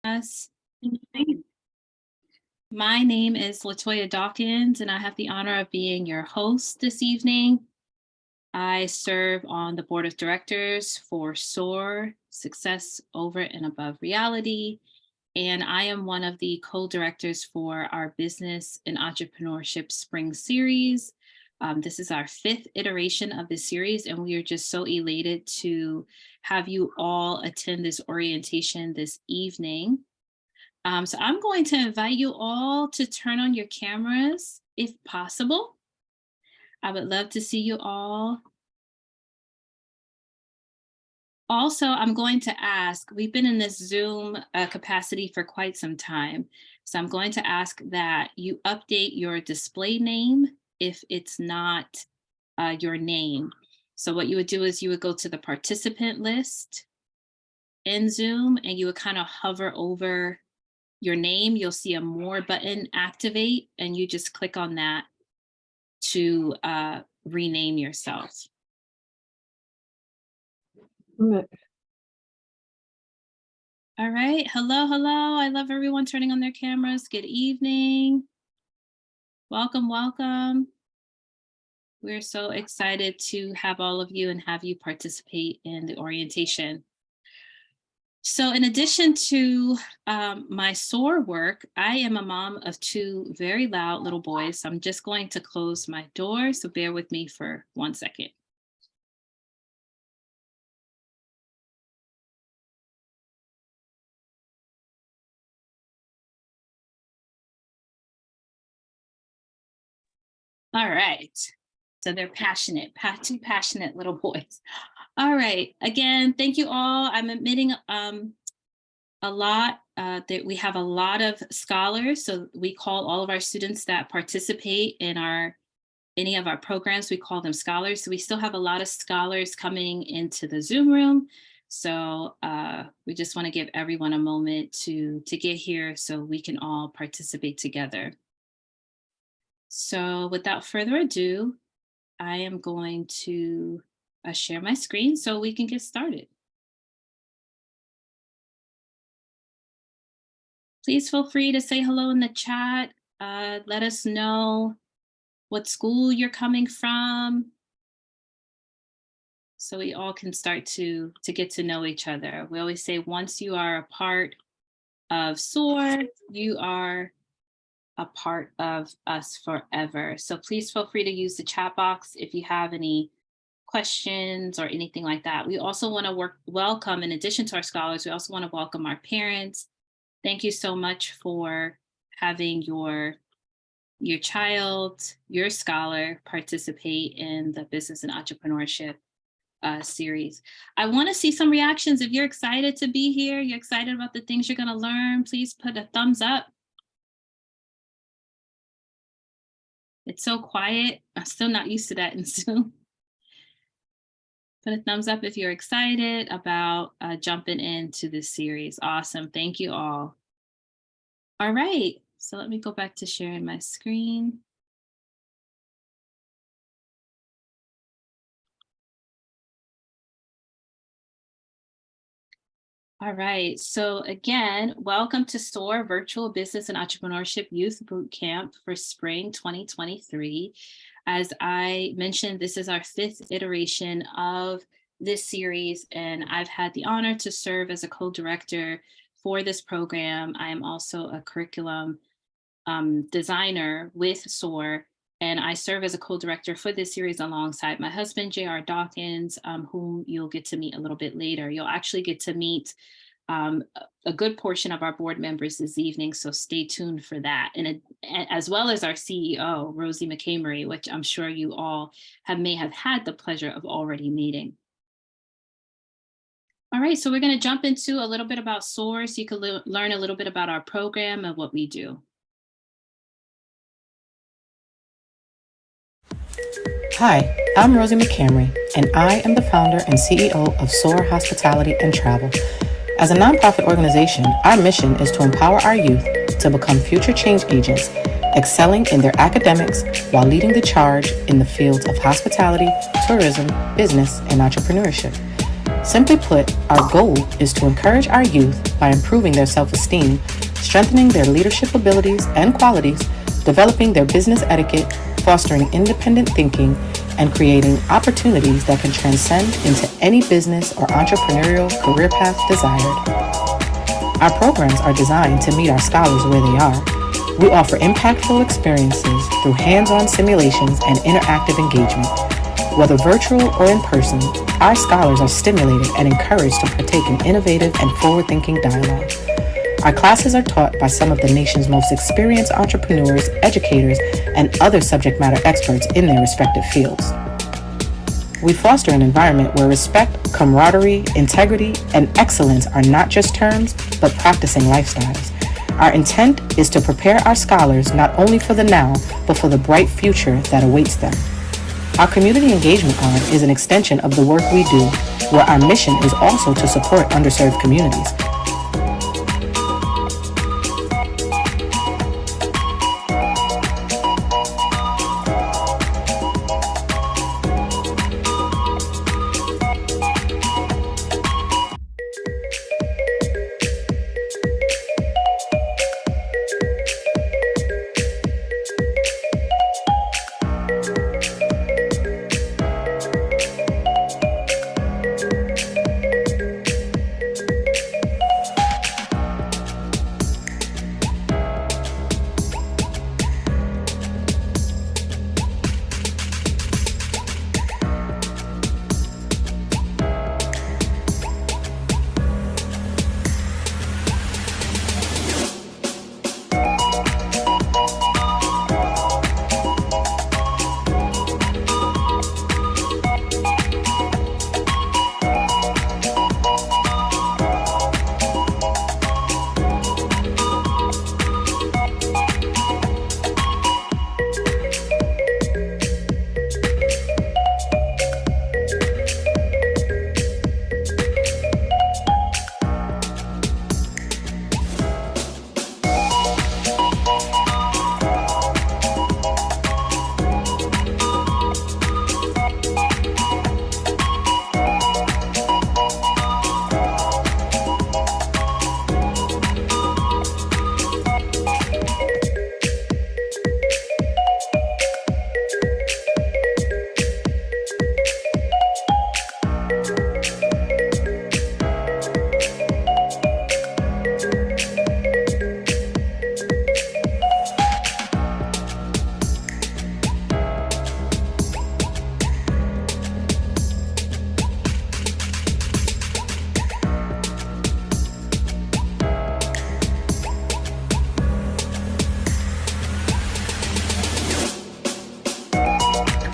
Yes. My name is Latoya Dawkins, and I have the honor of being your host this evening. I serve on the board of directors for S.O.A.R, Success Over and Above Reality, and I am one of the co-directors for our Business and Entrepreneurship Spring Series. This is our fifth iteration of this series, and we are just so elated to have you all attend this orientation this evening. So I'm going to invite you all to turn on your cameras if possible. I would love to see you all. Also, I'm going to ask, we've been in this Zoom capacity for quite some time. So I'm going to ask that you update your display name if it's not your name. So what you would do is you would go to the participant list in Zoom and you would kind of hover over your name. You'll see a more button activate and you just click on that to rename yourself. All right, hello. I love everyone turning on their cameras. Good evening. Welcome. We're so excited to have all of you and have you participate in the orientation. So in addition to my S.O.A.R work, I am a mom of two very loud little boys. So I'm just going to close my door, so bear with me for 1 second. All right, so they're two passionate little boys. All right, again, thank you all. I'm admitting a lot that we have a lot of scholars, so we call all of our students that participate in any of our programs, we call them scholars. So we still have a lot of scholars coming into the Zoom room. So we just want to give everyone a moment to get here so we can all participate together. So without further ado, I am going to share my screen so we can get started. Please feel free to say hello in the chat. Let us know what school you're coming from, so we all can start to get to know each other. We always say once you are a part of S.O.A.R, you are a part of us forever. So please feel free to use the chat box if you have any questions or anything like that. We also want to welcome, in addition to our scholars, we also want to welcome our parents. Thank you so much for having your child, your scholar, participate in the Business and Entrepreneurship series. I want to see some reactions. If you're excited to be here, you're excited about the things you're going to learn, please put a thumbs up. It's so quiet. I'm still not used to that in Zoom. Put a thumbs up if you're excited about jumping into this series. Awesome. Thank you all. All right. So let me go back to sharing my screen. All right, so again, welcome to S.O.A.R Virtual Business and Entrepreneurship Youth Bootcamp for Spring 2023. As I mentioned, this is our fifth iteration of this series, and I've had the honor to serve as a co-director for this program. I am also a curriculum designer with S.O.A.R, and I serve as a co-director for this series alongside my husband, J.R. Dawkins, whom you'll get to meet a little bit later. You'll actually get to meet a good portion of our board members this evening, so stay tuned for that. And as well as our CEO, Rosie McCamery, which I'm sure you all may have had the pleasure of already meeting. All right, so we're going to jump into a little bit about S.O.A.R so you can learn a little bit about our program and what we do. Hi, I'm Rosie McCamery, and I am the founder and CEO of S.O.A.R Hospitality and Travel. As a nonprofit organization, our mission is to empower our youth to become future change agents, excelling in their academics while leading the charge in the fields of hospitality, tourism, business, and entrepreneurship. Simply put, our goal is to encourage our youth by improving their self-esteem, strengthening their leadership abilities and qualities, developing their business etiquette, fostering independent thinking, and creating opportunities that can transcend into any business or entrepreneurial career path desired. Our programs are designed to meet our scholars where they are. We offer impactful experiences through hands-on simulations and interactive engagement. Whether virtual or in person, our scholars are stimulated and encouraged to partake in innovative and forward-thinking dialogue. Our classes are taught by some of the nation's most experienced entrepreneurs, educators, and other subject matter experts in their respective fields. We foster an environment where respect, camaraderie, integrity, and excellence are not just terms, but practicing lifestyles. Our intent is to prepare our scholars not only for the now, but for the bright future that awaits them. Our community engagement arm is an extension of the work we do, where our mission is also to support underserved communities.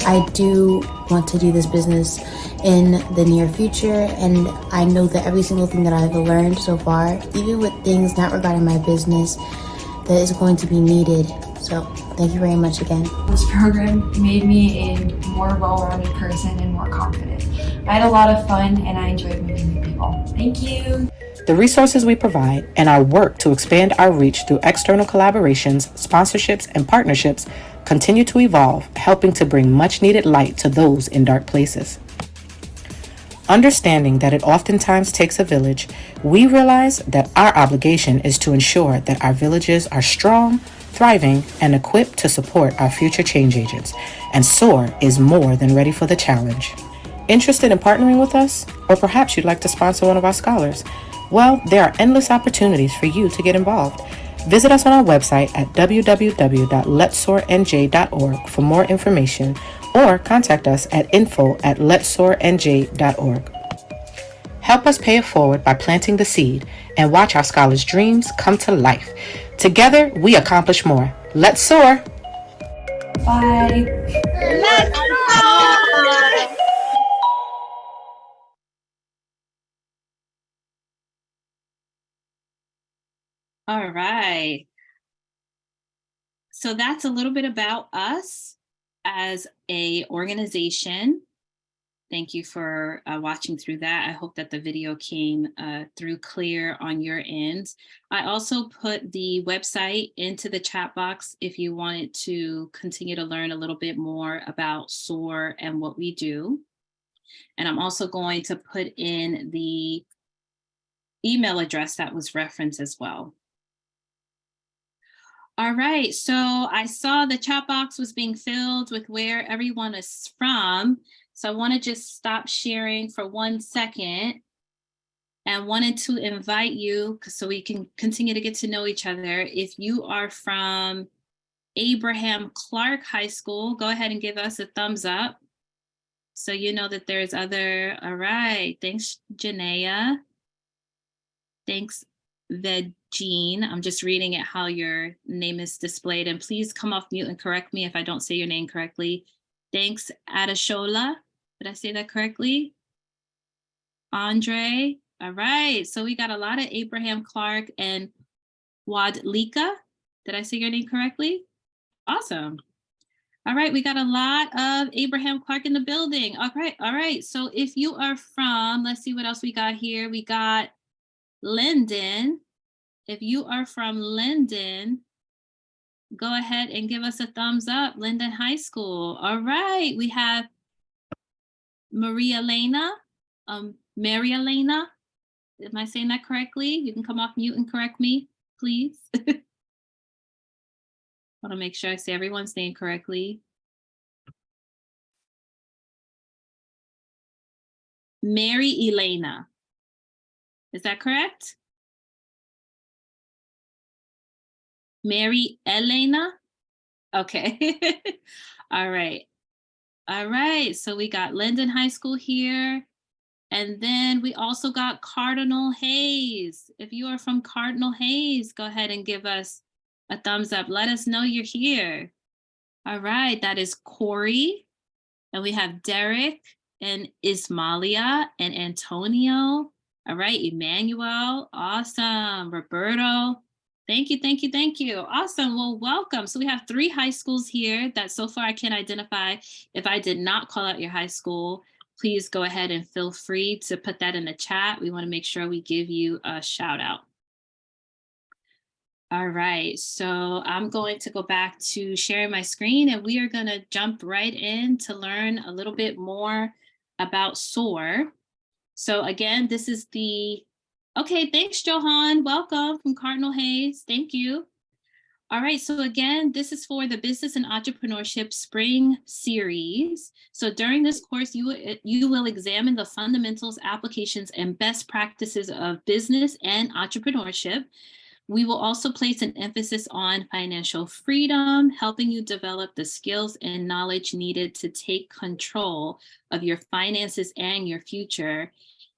I do want to do this business in the near future, and I know that every single thing that I've learned so far, even with things not regarding my business, that is going to be needed. So thank you very much again. This program made me a more well-rounded person and more confident. I had a lot of fun and I enjoyed meeting new people. Thank you. The resources we provide and our work to expand our reach through external collaborations, sponsorships, and partnerships continue to evolve, helping to bring much needed light to those in dark places. Understanding that it oftentimes takes a village, we realize that our obligation is to ensure that our villages are strong, thriving, and equipped to support our future change agents, and S.O.A.R is more than ready for the challenge. Interested in partnering with us? Or perhaps you'd like to sponsor one of our scholars? Well, there are endless opportunities for you to get involved. Visit us on our website at www.letsoarnj.org for more information, or contact us at info@letsoarnj.org. Help us pay it forward by planting the seed and watch our scholars' dreams come to life. Together, we accomplish more. Let's soar! Bye. Let's go! All right. So that's a little bit about us as a organization. Thank you for watching through that. I hope that the video came through clear on your end. I also put the website into the chat box if you wanted to continue to learn a little bit more about S.O.A.R and what we do. And I'm also going to put in the email address that was referenced as well. All right, so I saw the chat box was being filled with where everyone is from. So I want to just stop sharing for 1 second and wanted to invite you so we can continue to get to know each other. If you are from Abraham Clark High School, go ahead and give us a thumbs up. So you know that there's other, all right, thanks Janaea. Thanks Vegine. I'm just reading it how your name is displayed, and please come off mute and correct me if I don't say your name correctly. Thanks Adashola, did I say that correctly? Andre, all right, so we got a lot of Abraham Clark and Wadlika. Did I say your name correctly? Awesome. All right, we got a lot of Abraham Clark in the building. All right. So if you are from, let's see what else we got here. We got Linden. If you are from Linden, go ahead and give us a thumbs up, Linden High School. All right, we have Maria Elena, Mary Elena. Am I saying that correctly? You can come off mute and correct me, please. I want to make sure I say everyone's name correctly. Mary Elena. Is that correct? Mary Elena? Okay. All right. All right. So we got Linden High School here. And then we also got Cardinal Hayes. If you are from Cardinal Hayes, go ahead and give us a thumbs up. Let us know you're here. All right. That is Corey. And we have Derek and Ismalia and Antonio. All right, Emmanuel, awesome. Roberto, thank you. Awesome, well, welcome. So we have 3 high schools here that so far I can identify. If I did not call out your high school, please go ahead and feel free to put that in the chat. We wanna make sure we give you a shout out. All right, so I'm going to go back to sharing my screen and we are gonna jump right in to learn a little bit more about S.O.A.R. So again, this is okay, thanks Johan, welcome from Cardinal Hayes, thank you. All right, so again, this is for the Business and Entrepreneurship Spring Series. So during this course, you will examine the fundamentals, applications, and best practices of business and entrepreneurship. We will also place an emphasis on financial freedom, helping you develop the skills and knowledge needed to take control of your finances and your future.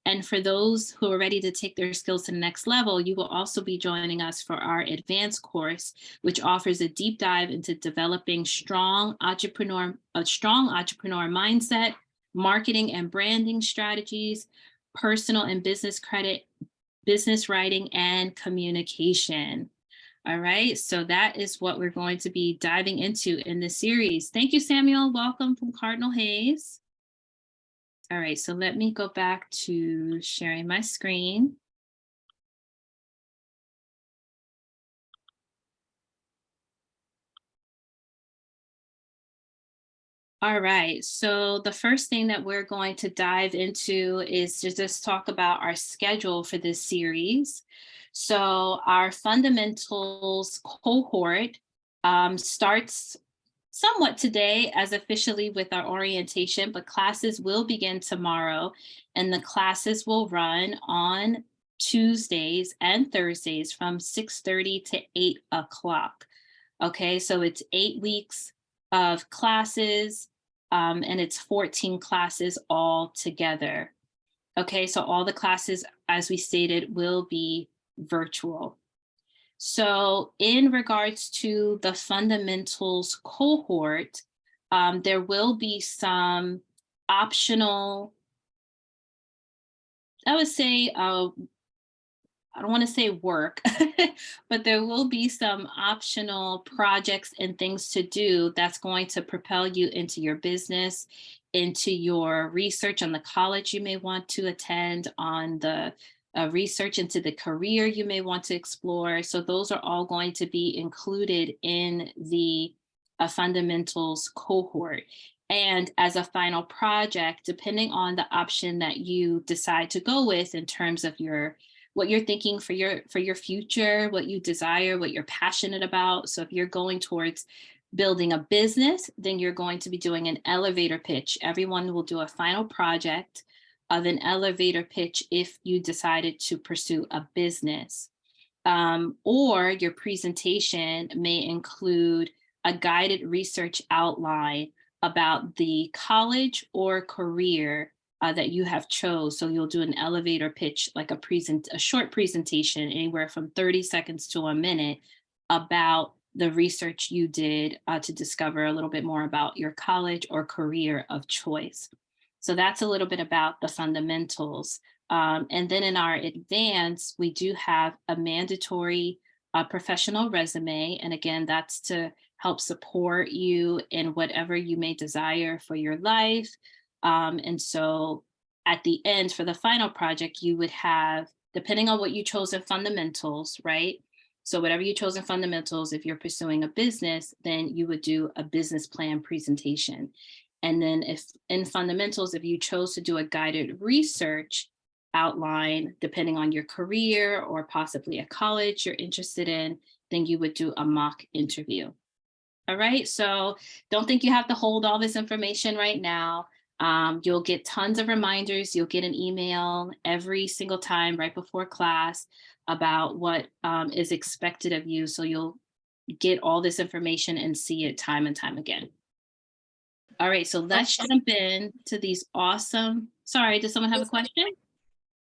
And for those who are ready to take their skills to the next level, you will also be joining us for our advanced course, which offers a deep dive into developing a strong entrepreneur mindset, marketing and branding strategies, personal and business credit, business writing, and communication. All right, so that is what we're going to be diving into in this series. Thank you, Samuel. Welcome from Cardinal Hayes. All right, so let me go back to sharing my screen. All right, so the first thing that we're going to dive into is to just talk about our schedule for this series. So our fundamentals cohort starts somewhat today as officially with our orientation, but classes will begin tomorrow and the classes will run on Tuesdays and Thursdays from 6:30 to 8 o'clock. Okay, so it's 8 weeks of classes and it's 14 classes all together. Okay, so all the classes, as we stated, will be virtual. So in regards to the fundamentals cohort, there will be some optional, I would say, I don't want to say work, but there will be some optional projects and things to do that's going to propel you into your business, into your research on the college you may want to attend, on the research into the career you may want to explore. So those are all going to be included in the fundamentals cohort. And as a final project, depending on the option that you decide to go with in terms of what you're thinking for your future, what you desire, what you're passionate about. So if you're going towards building a business, then you're going to be doing an elevator pitch. Everyone will do a final project of an elevator pitch if you decided to pursue a business. Or your presentation may include a guided research outline about the college or career that you have chose. So you'll do an elevator pitch, like a short presentation, anywhere from 30 seconds to a minute, about the research you did to discover a little bit more about your college or career of choice. So that's a little bit about the fundamentals. And then in our advance, we do have a mandatory professional resume. And again, that's to help support you in whatever you may desire for your life. And so at the end, for the final project, you would have, depending on what you chose in fundamentals, right? So whatever you chose in fundamentals, if you're pursuing a business, then you would do a business plan presentation. And then if in fundamentals, if you chose to do a guided research outline, depending on your career or possibly a college you're interested in, then you would do a mock interview. All right, so don't think you have to hold all this information right now. You'll get tons of reminders. You'll get an email every single time right before class about what is expected of you. So you'll get all this information and see it time and time again. All right, so let's jump in to these awesome. Sorry, does someone have a question?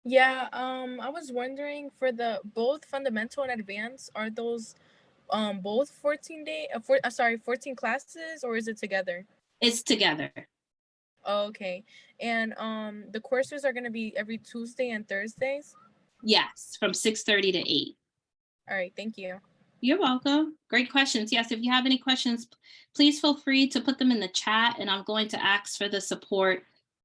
Yeah, I was wondering for the both fundamental and advanced, are those both 14 classes, or is it together? It's together. Oh, okay. And the courses are going to be every Tuesday and Thursdays? Yes, from 6:30 to 8. All right, thank you. You're welcome. Great questions. Yes, if you have any questions, please feel free to put them in the chat, and I'm going to ask for the support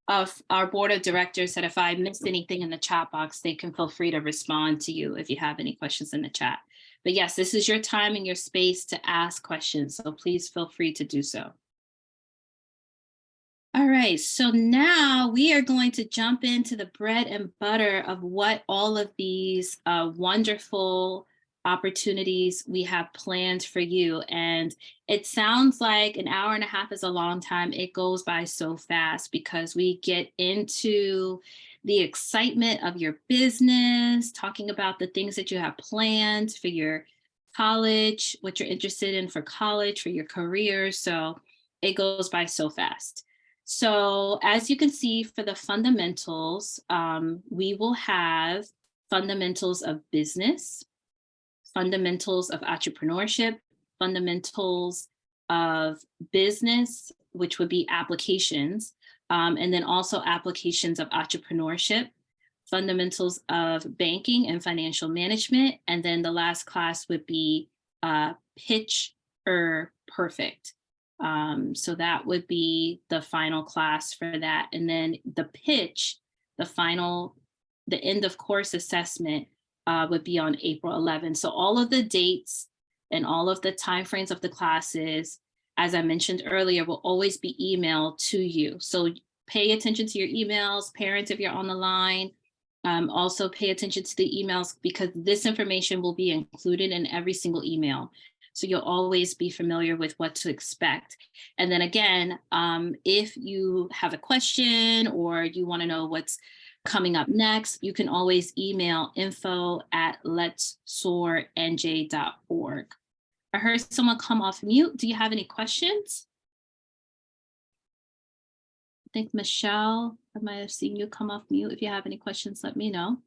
of our board of directors that if I missed anything in the chat box, they can feel free to respond to you if you have any questions in the chat. But yes, this is your time and your space to ask questions, so please feel free to do so. All right, so now we are going to jump into the bread and butter of what all of these wonderful opportunities we have planned for you. And it sounds like an hour and a half is a long time. It goes by so fast because we get into the excitement of your business, talking about the things that you have planned for your college, what you're interested in for college, for your career. So it goes by so fast. So as you can see for the fundamentals, we will have fundamentals of business, fundamentals of entrepreneurship, fundamentals of business, which would be applications, and then also applications of entrepreneurship, fundamentals of banking and financial management, and then the last class would be pitch or perfect. So that would be the final class for that. And then the pitch, the end of course assessment would be on April 11th. So all of the dates and all of the timeframes of the classes, as I mentioned earlier, will always be emailed to you. So pay attention to your emails, parents, if you're on the line. Also pay attention to the emails because this information will be included in every single email. So you'll always be familiar with what to expect. And then again, if you have a question or you want to know what's coming up next, you can always email info@letssoarnj.org. I heard someone come off mute. Do you have any questions? I think Michelle, I might have seen you come off mute. If you have any questions, let me know.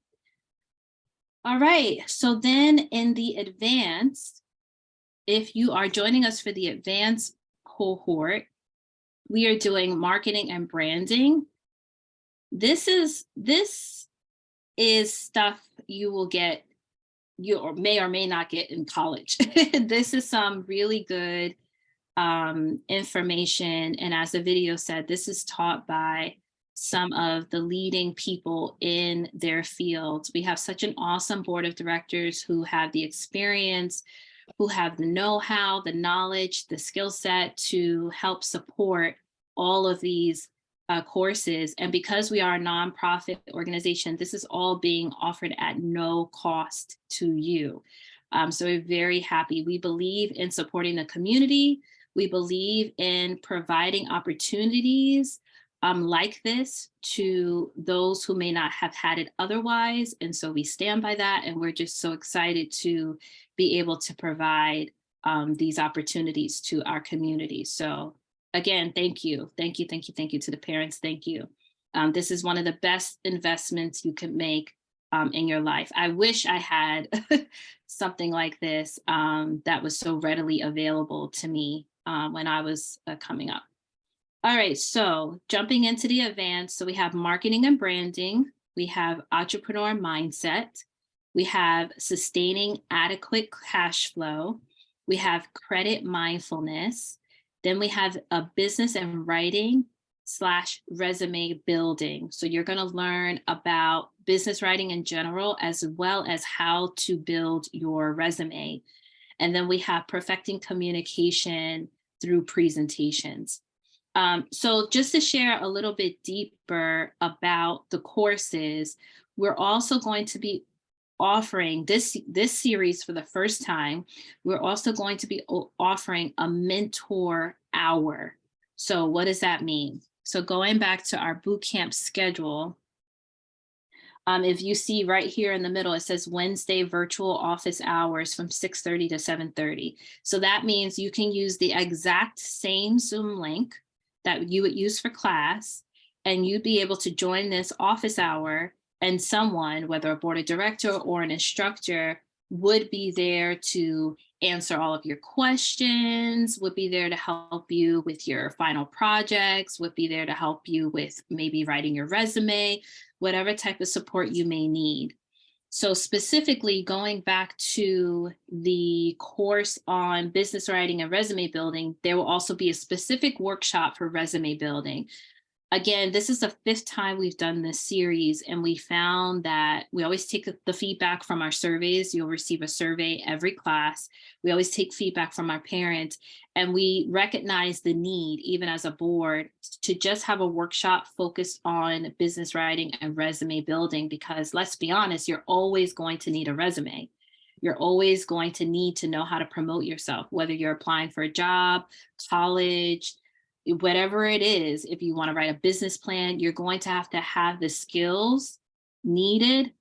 All right, so then in the advanced, if you are joining us for the advanced cohort, we are doing marketing and branding. This is stuff you will get, you may or may not get in college. This is some really good information. And as the video said, this is taught by some of the leading people in their fields. We have such an awesome board of directors who have the experience, who have the know-how, the knowledge, the skill set to help support all of these courses. And because we are a nonprofit organization, this is all being offered at no cost to you. So we're very happy. We believe in supporting the community. We believe in providing opportunities like this to those who may not have had it otherwise. And so we stand by that. And we're just so excited to be able to provide these opportunities to our community. So again, thank you. Thank you, thank you, thank you to the parents. Thank you. This is one of the best investments you can make in your life. I wish I had something like this that was so readily available to me when I was coming up. All right, so jumping into the advanced, so we have marketing and branding, we have entrepreneur mindset, we have sustaining adequate cash flow, we have credit mindfulness, then we have a business and writing / resume building. So you're going to learn about business writing in general, as well as how to build your resume. And then we have perfecting communication through presentations. So just to share a little bit deeper about the courses, we're also going to be offering this series for the first time. We're also going to be offering a mentor hour. So what does that mean? So going back to our bootcamp schedule, if you see right here in the middle, it says Wednesday virtual office hours from 6:30 to 7:30. So that means you can use the exact same Zoom link that you would use for class, and you'd be able to join this office hour, and someone, whether a board of director or an instructor, would be there to answer all of your questions, would be there to help you with your final projects, would be there to help you with maybe writing your resume, whatever type of support you may need. So specifically going back to the course on business writing and resume building, there will also be a specific workshop for resume building. Again, this is the 5th time we've done this series, and we found that we always take the feedback from our surveys. You'll receive a survey every class. We always take feedback from our parents, and we recognize the need, even as a board, to just have a workshop focused on business writing and resume building, because let's be honest, you're always going to need a resume. You're always going to need to know how to promote yourself, whether you're applying for a job, college, whatever it is. If you want to write a business plan, you're going to have the skills needed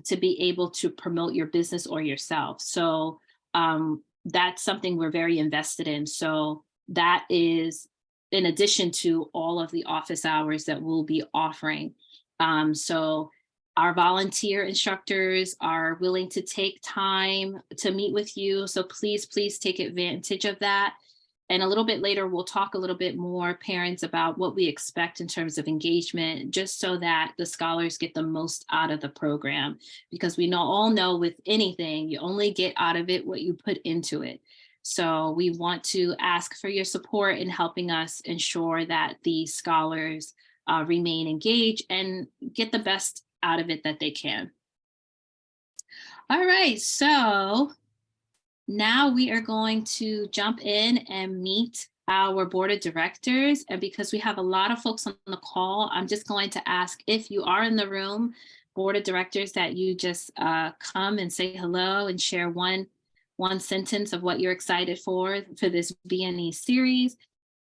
to be able to promote your business or yourself. So that's something we're very invested in. So that is in addition to all of the office hours that we'll be offering. So our volunteer instructors are willing to take time to meet with you. So please, please take advantage of that. And a little bit later, we'll talk a little bit more, parents, about what we expect in terms of engagement, just so that the scholars get the most out of the program. Because we all know with anything, you only get out of it what you put into it. So we want to ask for your support in helping us ensure that the scholars remain engaged and get the best out of it that they can. All right, so now we are going to jump in and meet our board of directors. And because we have a lot of folks on the call, I'm just going to ask, if you are in the room, board of directors, that you just come and say hello and share one sentence of what you're excited for this BNE series.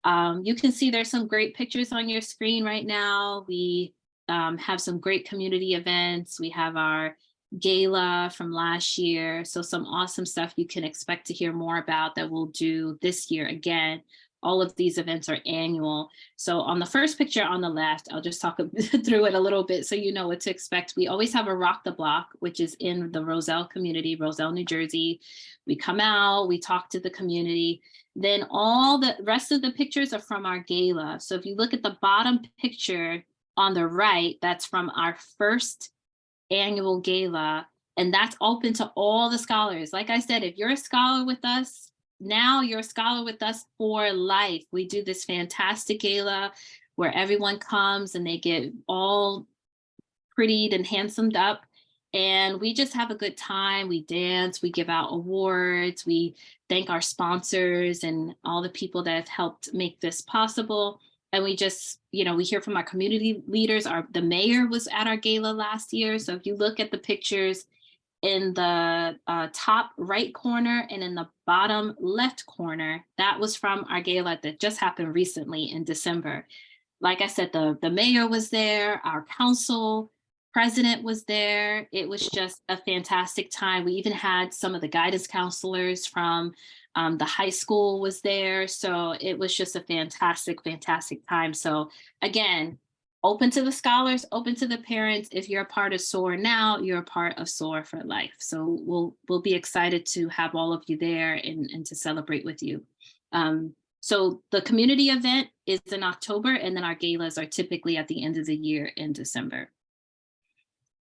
You can see there's some great pictures on your screen right now. We have some great community events. We have our gala from last year. So some awesome stuff you can expect to hear more about that we'll do this year. Again, all of these events are annual. So on the first picture on the left, I'll just talk through it a little bit so you know what to expect. We always have a Rock the Block, which is in the Roselle community, Roselle, New Jersey. We come out, we talk to the community. Then all the rest of the pictures are from our gala. So if you look at the bottom picture on the right, that's from our first annual gala, and that's open to all the scholars. Like I said, if you're a scholar with us, now you're a scholar with us for life. We do this fantastic gala where everyone comes and they get all prettied and handsomed up, and we just have a good time. We dance, we give out awards, we thank our sponsors and all the people that have helped make this possible. And we just, we hear from our community leaders. The mayor was at our gala last year. So if you look at the pictures in the top right corner and in the bottom left corner, that was from our gala that just happened recently in December. Like I said, the mayor was there, our council president was there. It was just a fantastic time. We even had some of the guidance counselors from the high school was there. So it was just a fantastic, fantastic time. So again, open to the scholars, open to the parents. If you're a part of S.O.A.R now, you're a part of S.O.A.R for life. So we'll be excited to have all of you there and to celebrate with you. So the community event is in October, and then our galas are typically at the end of the year in December.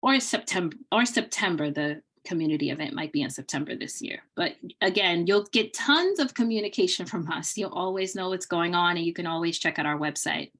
Or September, the community event might be in September this year. But again, you'll get tons of communication from us. You'll always know what's going on, and you can always check out our website.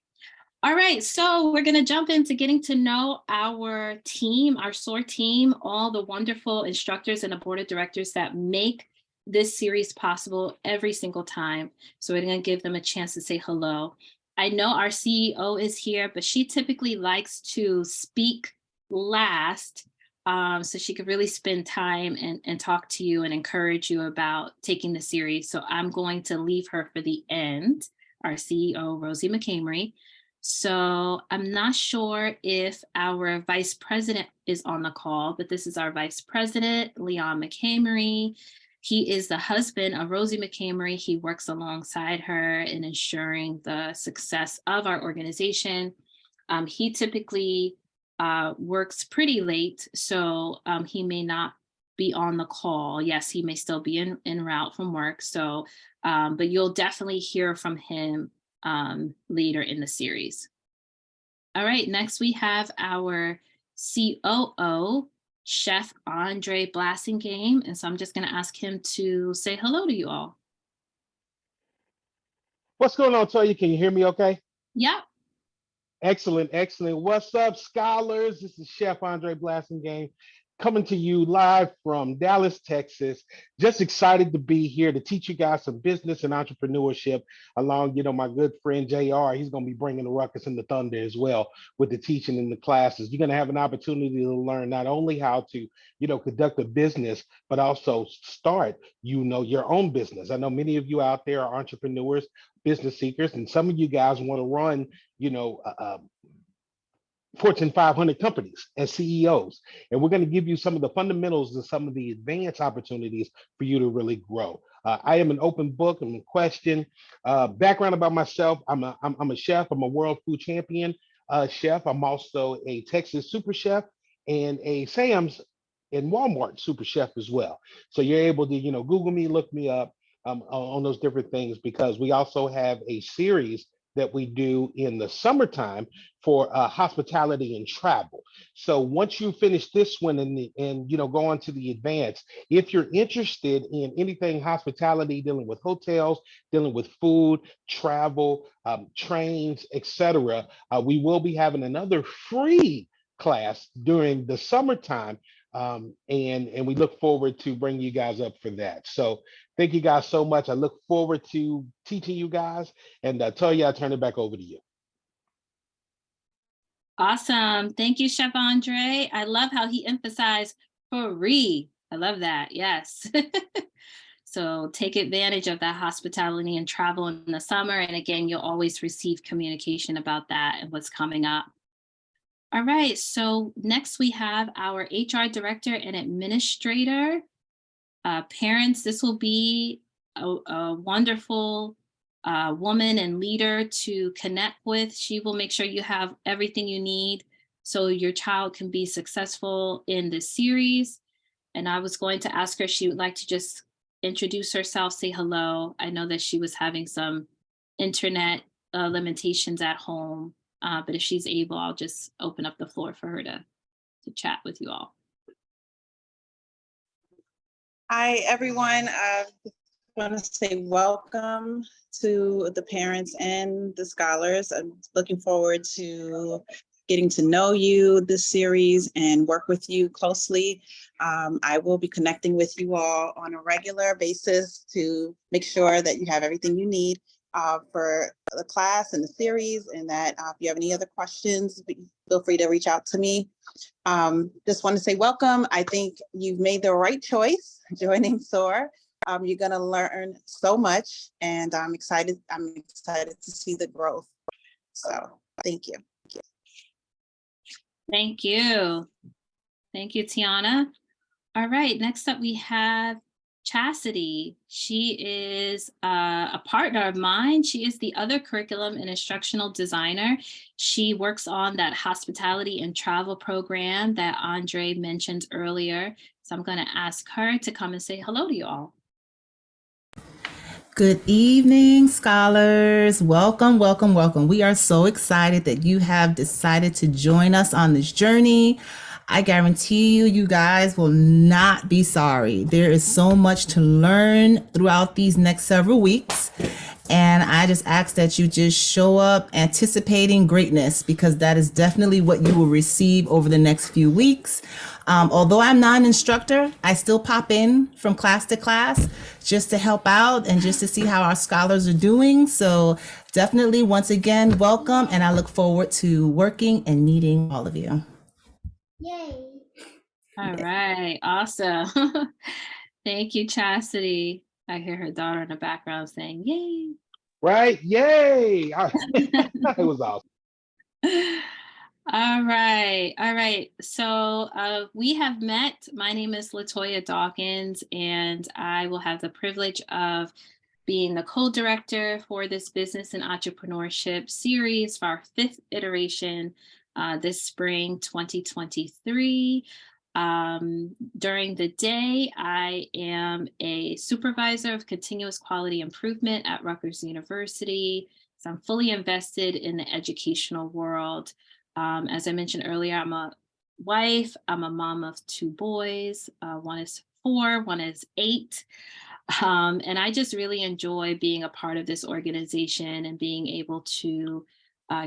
All right, so we're going to jump into getting to know our team, our S.O.A.R team, all the wonderful instructors and the board of directors that make this series possible every single time. So we're going to give them a chance to say hello. I know our CEO is here, but she typically likes to speak last, so she could really spend time and talk to you and encourage you about taking the series. So I'm going to leave her for the end, our CEO, Rosie McCamery. So I'm not sure if our vice president is on the call, but this is our vice president, Leon McCamery. He is the husband of Rosie McCamery. He works alongside her in ensuring the success of our organization. He typically works pretty late, so he may not be on the call. Yes, he may still be en route from work. So, but you'll definitely hear from him later in the series. All right, next we have our COO, Chef Andre Blassingame. And so I'm just going to ask him to say hello to you all. What's going on, Toya? Can you hear me okay? Yeah. Excellent, excellent. What's up, scholars? This is Chef Andre Blassingame coming to you live from Dallas, Texas. Just excited to be here to teach you guys some business and entrepreneurship along, my good friend JR. He's going to be bringing the ruckus and the thunder as well with the teaching in the classes. You're going to have an opportunity to learn not only how to, conduct a business, but also start, your own business. I know many of you out there are entrepreneurs, business seekers, and some of you guys want to run, Fortune 500 companies as CEOs. And we're going to give you some of the fundamentals and some of the advanced opportunities for you to really grow. I am an open book. I'm a question. Background about myself. I'm a chef. I'm a world food champion chef. I'm also a Texas super chef and a Sam's and Walmart super chef as well. So you're able to, Google me, look me up on those different things, because we also have a series that we do in the summertime for hospitality and travel. So once you finish this one and go on to the advanced, if you're interested in anything hospitality, dealing with hotels, dealing with food, travel, trains, etc., we will be having another free class during the summertime. And we look forward to bringing you guys up for that. So thank you guys so much. I look forward to teaching you guys, and Toya, I turn it back over to you. Awesome. Thank you, Chef Andre. I love how he emphasized free. I love that. Yes. So take advantage of that hospitality and travel in the summer. And again, you'll always receive communication about that and what's coming up. All right, so next we have our HR director and administrator. Parents, this will be a wonderful woman and leader to connect with. She will make sure you have everything you need so your child can be successful in this series. And I was going to ask her if she would like to just introduce herself, say hello. I know that she was having some internet limitations at home. But if she's able, I'll just open up the floor for her to chat with you all. Hi, everyone. I want to say welcome to the parents and the scholars. I'm looking forward to getting to know you this series and work with you closely. I will be connecting with you all on a regular basis to make sure that you have everything you need. for the class and the series, and that if you have any other questions, feel free to reach out to me. Just want to say welcome. I think you've made the right choice joining S.O.A.R. You're going to learn so much, and I'm excited. I'm excited to see the growth. So thank you. Thank you. Thank you, Tiana. All right, next up we have Chastity. She is a partner of mine. She is the other curriculum and instructional designer. She works on that hospitality and travel program that Andre mentioned earlier. So I'm going to ask her to come and say hello to you all. Good evening, scholars. Welcome, welcome, welcome. We are so excited that you have decided to join us on this journey. I guarantee you, you guys will not be sorry. There is so much to learn throughout these next several weeks. And I just ask that you just show up anticipating greatness, because that is definitely what you will receive over the next few weeks. Although I'm not an instructor, I still pop in from class to class just to help out and just to see how our scholars are doing. So definitely, once again, welcome. And I look forward to working and meeting all of you. Yay. All right, awesome. Thank you, Chastity. I hear her daughter in the background saying, yay. Right, yay. It was awesome. All right. So we have met. My name is Latoya Dawkins, and I will have the privilege of being the co-director for this business and entrepreneurship series for our 5th iteration this spring 2023. During the day, I am a supervisor of continuous quality improvement at Rutgers University. So I'm fully invested in the educational world. As I mentioned earlier, I'm a wife, I'm a mom of 2 boys. One is 4, one is 8. And I just really enjoy being a part of this organization and being able to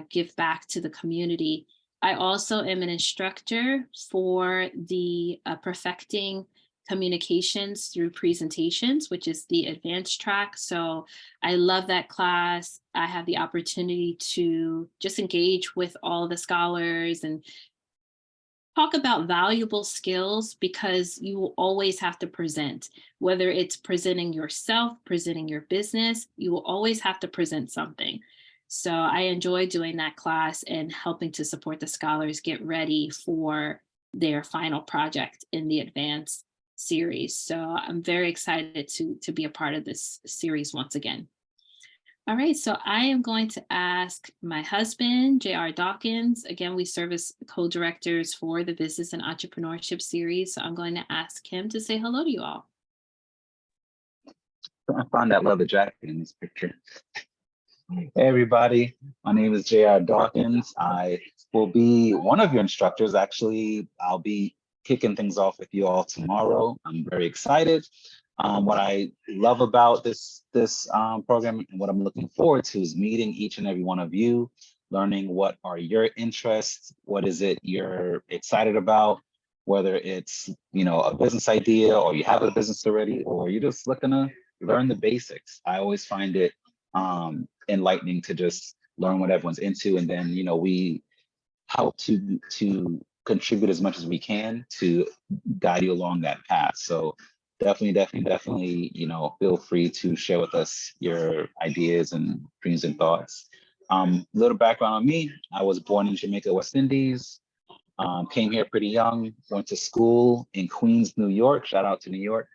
give back to the community. I also am an instructor for the Perfecting Communications Through Presentations, which is the advanced track. So I love that class. I have the opportunity to just engage with all the scholars and talk about valuable skills, because you will always have to present, whether it's presenting yourself, presenting your business, you will always have to present something. So I enjoy doing that class and helping to support the scholars get ready for their final project in the advanced series. So I'm very excited to be a part of this series once again. All right, so I am going to ask my husband, J.R. Dawkins. Again, we serve as co-directors for the Business and Entrepreneurship series. So I'm going to ask him to say hello to you all. I found that leather jacket in this picture. Hey everybody, my name is J.R. Dawkins. I will be one of your instructors. Actually, I'll be kicking things off with you all tomorrow. I'm very excited. What I love about this program and what I'm looking forward to is meeting each and every one of you, learning what are your interests, what is it you're excited about, whether it's a business idea or you have a business already, or you're just looking to learn the basics. I always find it enlightening to just learn what everyone's into, and then we help to contribute as much as we can to guide you along that path. So definitely feel free to share with us your ideas and dreams and thoughts. Little background on me: I was born in Jamaica, West Indies. Came here pretty young, went to school in Queens, New York. Shout out to New York.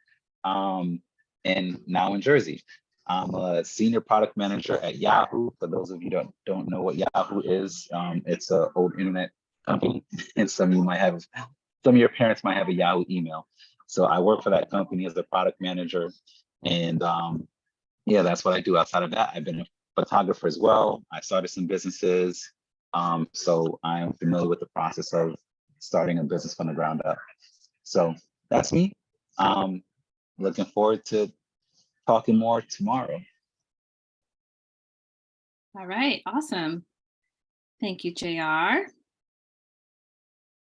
And now in Jersey. I'm a senior product manager at Yahoo. For those of you that don't know what Yahoo is, it's an old internet company, and some of your parents might have a Yahoo email. So I work for that company as a product manager, and that's what I do. Outside of that, I've been a photographer as well. I started some businesses, so I am familiar with the process of starting a business from the ground up. So that's me. Looking forward to talking more tomorrow. All right, awesome. Thank you, JR.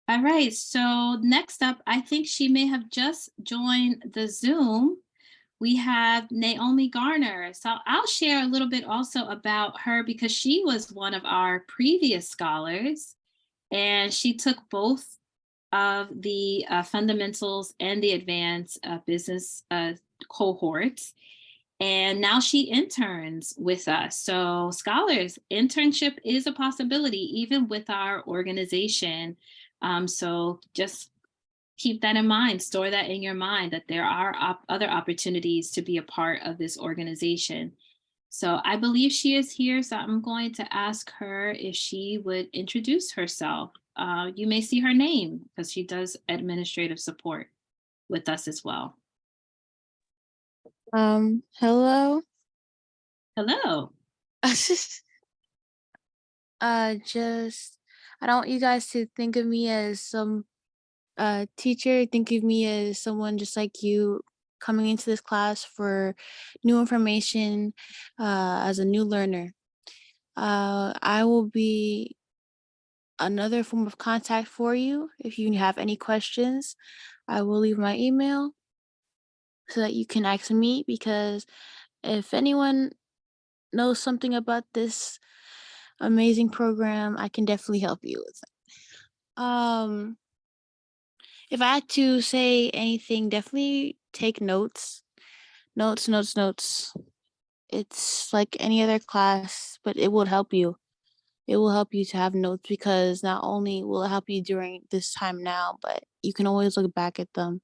All right, so next up, I think she may have just joined the Zoom. we have Naomi Garner. So I'll share a little bit also about her because she was one of our previous scholars, and she took both of the fundamentals and the advanced business cohorts. And now she interns with us. So scholars, internship is a possibility even with our organization. So just keep that in mind, store that in your mind that there are other opportunities to be a part of this organization. So I believe she is here. So I'm going to ask her if she would introduce herself. You may see her name because she does administrative support with us as well. Hello. Hello. I don't want you guys to think of me as some teacher. Think of me as someone just like you coming into this class for new information as a new learner. I will be another form of contact for you if you have any questions. I will leave my email so that you can ask me, because if anyone knows something about this amazing program, I can definitely help you with it. If I had to say anything, definitely take notes. Notes. It's like any other class, but it will help you. It will help you to have notes, because not only will it help you during this time now, but you can always look back at them.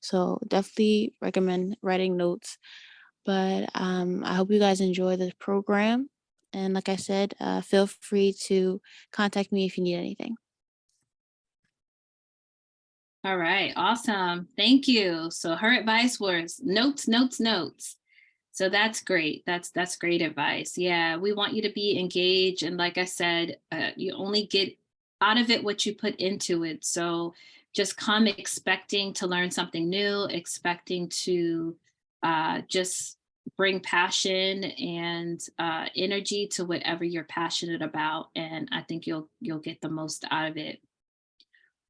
So definitely recommend writing notes. But I hope you guys enjoy this program. And like I said, feel free to contact me if you need anything. All right, awesome. Thank you. So her advice was notes, notes, notes. So that's great. That's great advice. Yeah, we want you to be engaged. And like I said, you only get out of it what you put into it. So just come expecting to learn something new, expecting to just bring passion and energy to whatever you're passionate about. And I think you'll get the most out of it.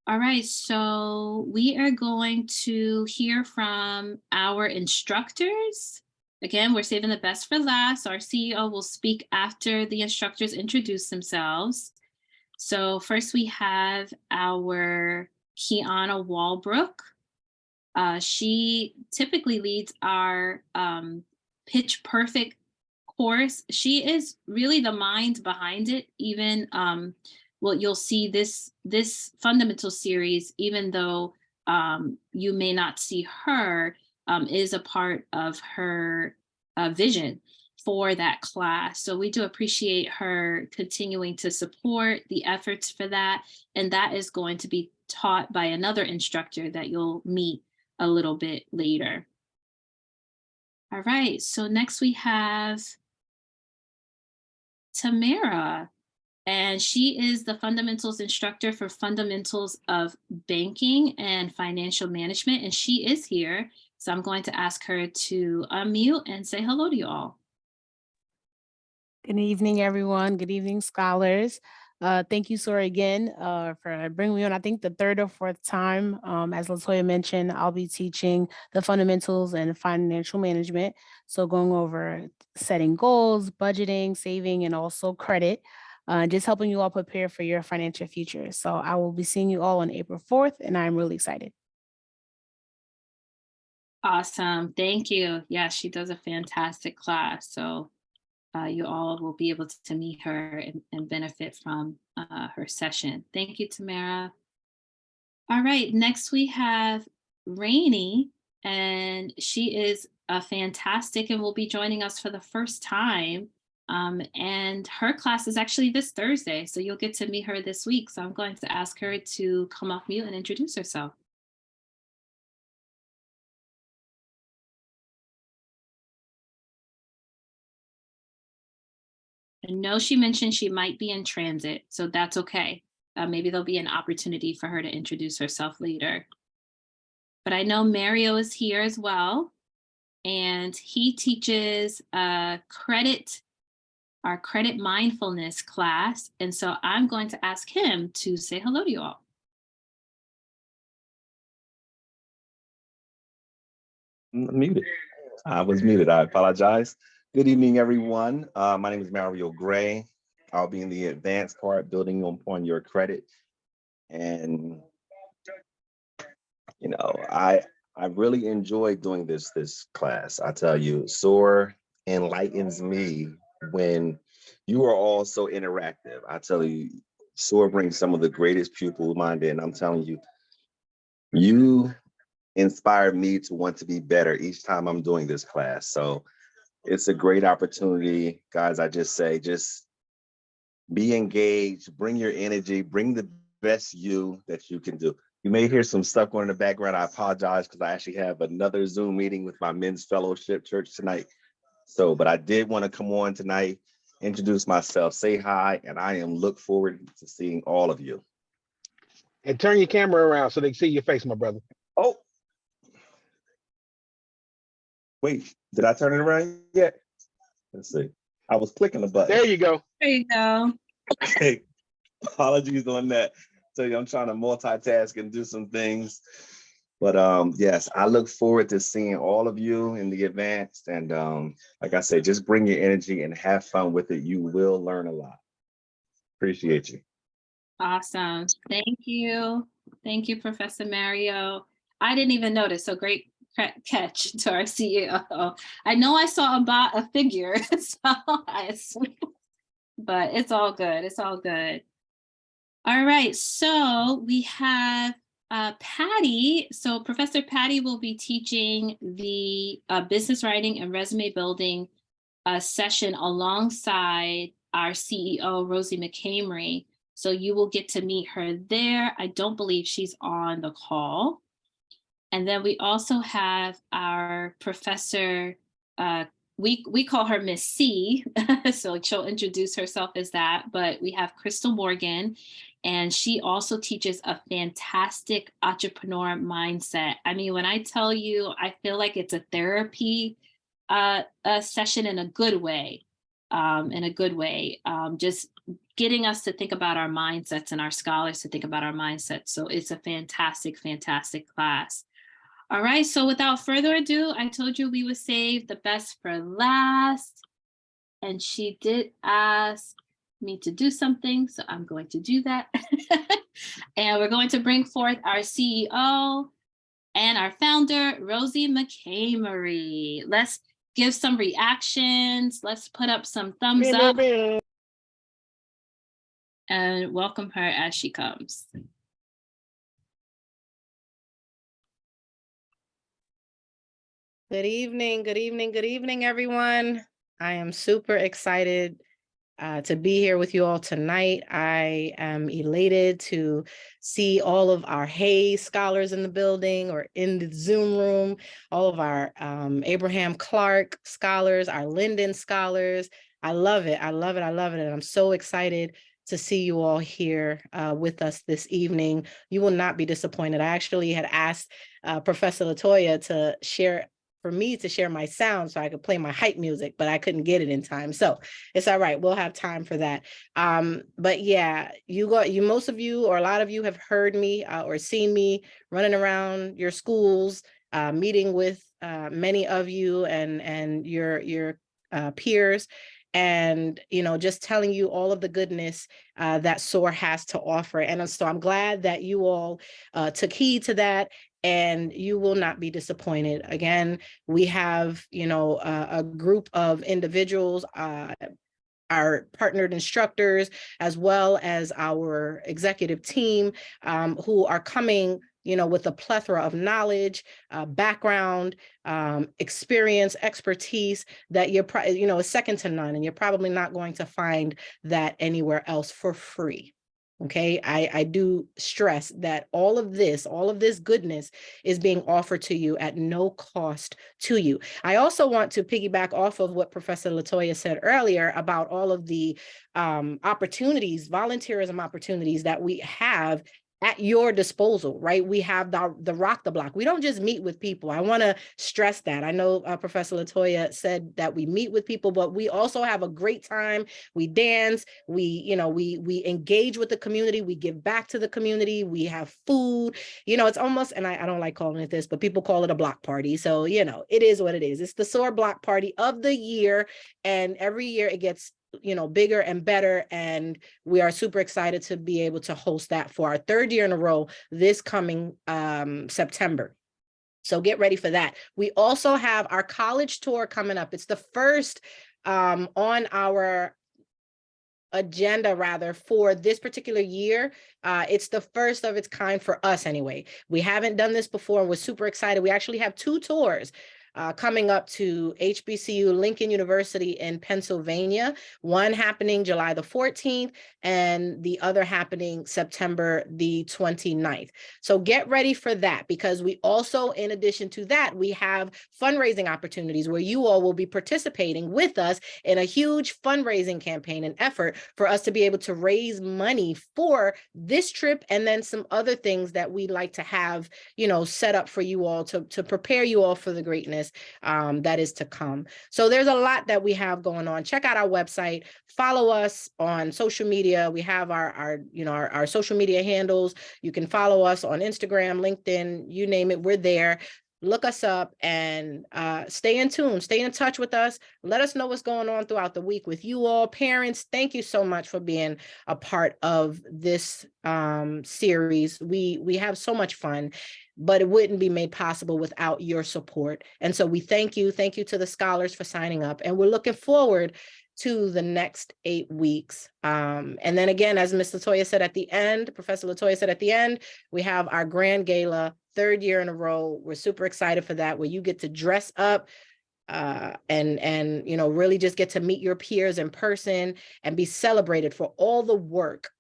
All right, so we are going to hear from our instructors. Again, we're saving the best for last. Our CEO will speak after the instructors introduce themselves. So first we have our Kiana Walbrook. She typically leads our Pitch Perfect course. She is really the mind behind it. Even well, you'll see this fundamental series, even though you may not see her, is a part of her vision for that class. So we do appreciate her continuing to support the efforts for that. And that is going to be taught by another instructor that you'll meet a little bit later. All right, so next we have Tamara, and she is the fundamentals instructor for fundamentals of banking and financial management, and she is here. So I'm going to ask her to unmute and say hello to you all. Good evening, everyone. Good evening, scholars. Thank you, S.O.A.R, again for bringing me on. I think the third or fourth time, as LaToya mentioned, I'll be teaching the fundamentals and financial management. So going over setting goals, budgeting, saving, and also credit, just helping you all prepare for your financial future. So I will be seeing you all on April 4th, and I'm really excited. Awesome. Thank you. Yeah, she does a fantastic class. So you all will be able to meet her and benefit from her session. Thank you, Tamara. All right, next we have Rainey, and she is fantastic and will be joining us for the first time. And her class is actually this Thursday, so you'll get to meet her this week. So I'm going to ask her to come off mute and introduce herself. I know she mentioned she might be in transit, so that's okay. Maybe there'll be an opportunity for her to introduce herself later. But I know Mario is here as well, and he teaches our credit mindfulness class. And so I'm going to ask him to say hello to you all. Muted. I was muted. I apologize. Good evening, everyone. My name is Mario Gray. I'll be in the advanced part, building upon your credit. And you know, I really enjoy doing this class. I tell you, SOAR enlightens me when you are all so interactive. I tell you, SOAR brings some of the greatest pupil mind in. I'm telling you, you inspire me to want to be better each time I'm doing this class. So it's a great opportunity, guys. I just say, just be engaged, bring your energy, bring the best you that you can do. You may hear some stuff going in the background. I apologize because I actually have another Zoom meeting with my men's fellowship church tonight. So, but I did want to come on tonight, introduce myself, say hi, and I am look forward to seeing all of you. And turn your camera around so they can see your face, my brother. Oh, wait, did I turn it around yet? Let's see. I was clicking the button. There you go. There you go. Okay, apologies on that. So I'm trying to multitask and do some things. But yes, I look forward to seeing all of you in the advanced. And like I said, just bring your energy and have fun with it. You will learn a lot. Appreciate you. Awesome. Thank you. Thank you, Professor Mario. I didn't even notice. So great catch to our CEO. I know I saw a figure, so I assume, but it's all good. It's all good. All right, so we have Patty. So Professor Patty will be teaching the business writing and resume building session alongside our CEO, Rosie McCamery. So you will get to meet her there. I don't believe she's on the call. And then we also have our professor, we call her Miss C, so she'll introduce herself as that, but we have Crystal Morgan, and she also teaches a fantastic entrepreneur mindset. I mean, when I tell you, I feel like it's a therapy session in a good way, just getting us to think about our mindsets and our scholars to think about our mindsets. So it's a fantastic, fantastic class. All right, so without further ado, I told you we would save the best for last. And she did ask me to do something, so I'm going to do that. And we're going to bring forth our CEO and our founder, Rosie McCamery. Let's give some reactions. Let's put up some thumbs up and welcome her as she comes. Good evening, good evening, good evening, everyone. I am super excited to be here with you all tonight. I am elated to see all of our Hayes scholars in the building or in the Zoom room, all of our Abraham Clark scholars, our Linden scholars. I love it, I love it, I love it. And I'm so excited to see you all here with us this evening. You will not be disappointed. I actually had asked Professor Latoya to share my sound so I could play my hype music, but I couldn't get it in time. So it's all right. We'll have time for that. But yeah, most of you or a lot of you have heard me or seen me running around your schools, meeting with many of you and your peers. And, just telling you all of the goodness that SOAR has to offer. And so I'm glad that you all took heed to that. And you will not be disappointed. Again, we have, a group of individuals, our partnered instructors, as well as our executive team who are coming, with a plethora of knowledge, background, experience, expertise that is second to none. And you're probably not going to find that anywhere else for free. Okay, I do stress that all of this goodness is being offered to you at no cost to you. I also want to piggyback off of what Professor Latoya said earlier about all of the opportunities, volunteerism opportunities that we have at your disposal, right? We have the Rock the Block. We don't just meet with people. I want to stress that. I know Professor Latoya said that we meet with people, but we also have a great time. We dance, we engage with the community, we give back to the community, we have food. It's almost, and I don't like calling it this, but people call it a block party. So, it is what it is. It's the S.O.A.R block party of the year. And every year it gets bigger and better. And we are super excited to be able to host that for our third year in a row this coming September. So get ready for that. We also have our college tour coming up. It's the first on our agenda rather for this particular year. It's the first of its kind for us anyway. We haven't done this before. We're super excited. We actually have 2 tours coming up to HBCU Lincoln University in Pennsylvania, one happening July the 14th and the other happening September the 29th. So get ready for that, because we also, in addition to that, we have fundraising opportunities where you all will be participating with us in a huge fundraising campaign and effort for us to be able to raise money for this trip and then some other things that we'd like to have, set up for you all to prepare you all for the greatness that is to come. So there's a lot that we have going on. Check out our website, follow us on social media. We have our social media handles. You can follow us on Instagram, LinkedIn, you name it, we're there. Look us up and stay in tune, stay in touch with us. Let us know what's going on throughout the week with you all. Parents, thank you so much for being a part of this series. We have so much fun, but it wouldn't be made possible without your support. And so we thank you. Thank you to the scholars for signing up. And we're looking forward to the next 8 weeks. And then again, as Ms. Latoya said at the end, Professor Latoya said at the end, we have our grand gala, 3rd year in a row. We're super excited for that, where you get to dress up and really just get to meet your peers in person and be celebrated for all the work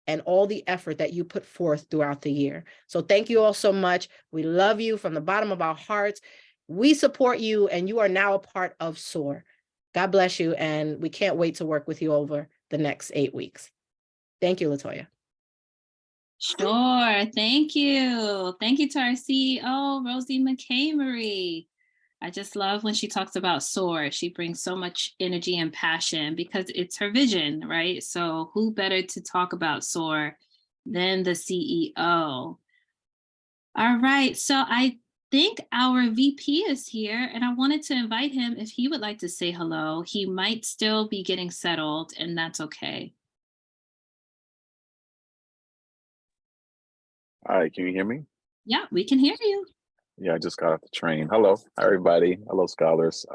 and all the effort that you put forth throughout the year. So thank you all so much. We love you from the bottom of our hearts. We support you, and you are now a part of S.O.A.R. God bless you, and we can't wait to work with you over the next 8 weeks. Thank you, Latoya. Sure. Thank you. Thank you to our CEO, Rosie McCamery. I just love when she talks about S.O.A.R. She brings so much energy and passion because it's her vision, right? So who better to talk about S.O.A.R. than the CEO? All right. So I think our VP is here, and I wanted to invite him if he would like to say hello. He might still be getting settled, and that's okay. All right, can you hear me? Yeah, we can hear you. Yeah, I just got off the train. Hello, everybody. Hello, scholars.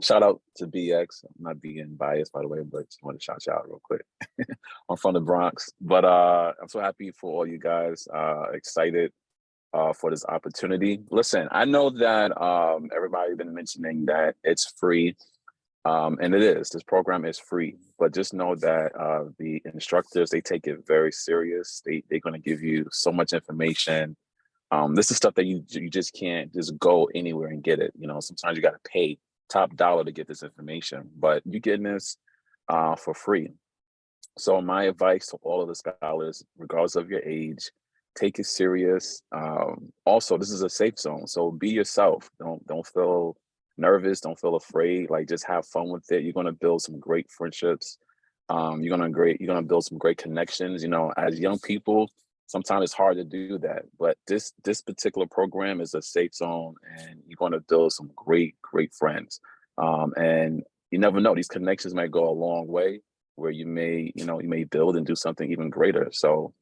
Shout out to BX. I'm not being biased, by the way, but just want to shout you out real quick. I'm from the Bronx, but I'm so happy for all you guys. Excited for this opportunity. Listen, I know that everybody's been mentioning that it's free, and it is. This program is free, but just know that the instructors, they take it very serious. They're going to give you so much information. This is stuff that you just can't just go anywhere and get it. Sometimes you got to pay top dollar to get this information, but you're getting this for free. So my advice to all of the scholars, regardless of your age, take it serious. Also, this is a safe zone, so be yourself. Don't feel nervous. Don't feel afraid. Like, just have fun with it. You're gonna build some great friendships. You're gonna build some great connections. As young people, sometimes it's hard to do that, but this particular program is a safe zone, and you're gonna build some great friends. And you never know; these connections might go a long way, where you may build and do something even greater. So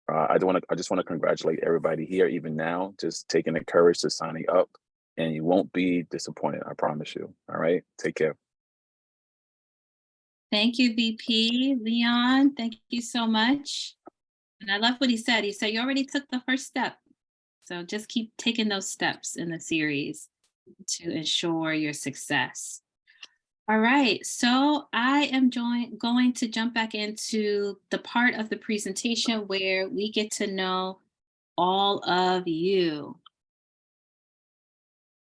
I just want to congratulate everybody here, even now, just taking the courage to signing up, and you won't be disappointed. I promise you. All right, take care. Thank you, VP Leon. Thank you so much. And I love what he said. He said you already took the first step. So just keep taking those steps in the series to ensure your success. All right, so I am going to jump back into the part of the presentation where we get to know all of you,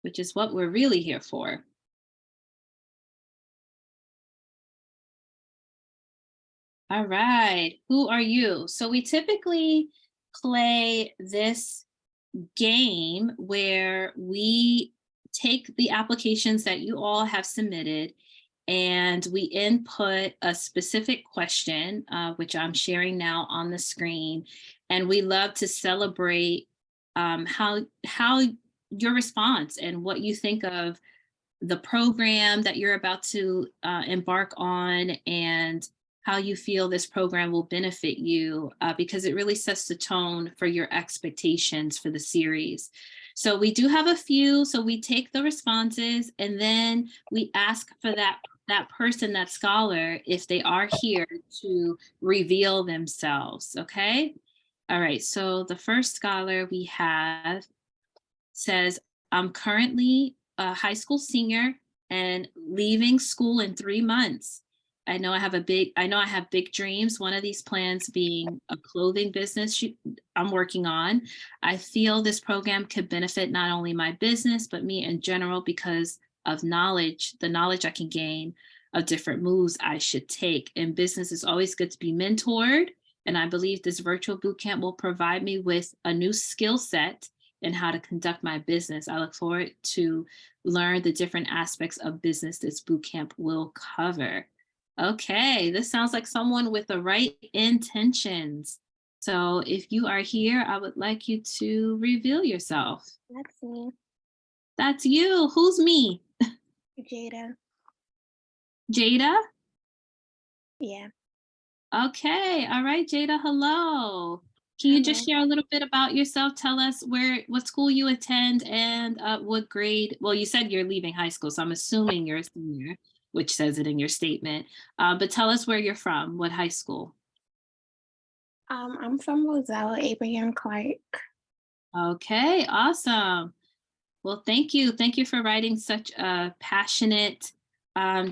which is what we're really here for. All right, who are you? So we typically play this game where we take the applications that you all have submitted and we input a specific question, which I'm sharing now on the screen. And we love to celebrate how your response and what you think of the program that you're about to embark on, and how you feel this program will benefit you, because it really sets the tone for your expectations for the series. So we do have a few, so we take the responses and then we ask for that person, that scholar, if they are here, to reveal themselves, okay? All right, so the first scholar we have says, I'm currently a high school senior and leaving school in 3 months. I know I have big dreams. One of these plans being a clothing business I'm working on. I feel this program could benefit not only my business, but me in general because of the knowledge I can gain of different moves I should take. In business, it's always good to be mentored. And I believe this virtual bootcamp will provide me with a new skill set in how to conduct my business. I look forward to learn the different aspects of business this bootcamp will cover. Okay, this sounds like someone with the right intentions. So if you are here, I would like you to reveal yourself. That's me, That's you. Who's me? Jada. Jada? Yeah. Okay, all right, Jada, hello. Can you just Hello. share a little bit about yourself? Tell us what school you attend and what grade. Well, you said you're leaving high school, so I'm assuming you're a senior, which says it in your statement. But tell us where you're from, what high school. I'm from Roselle, Abraham Clark. Okay, awesome. Well, thank you. Thank you for writing such a passionate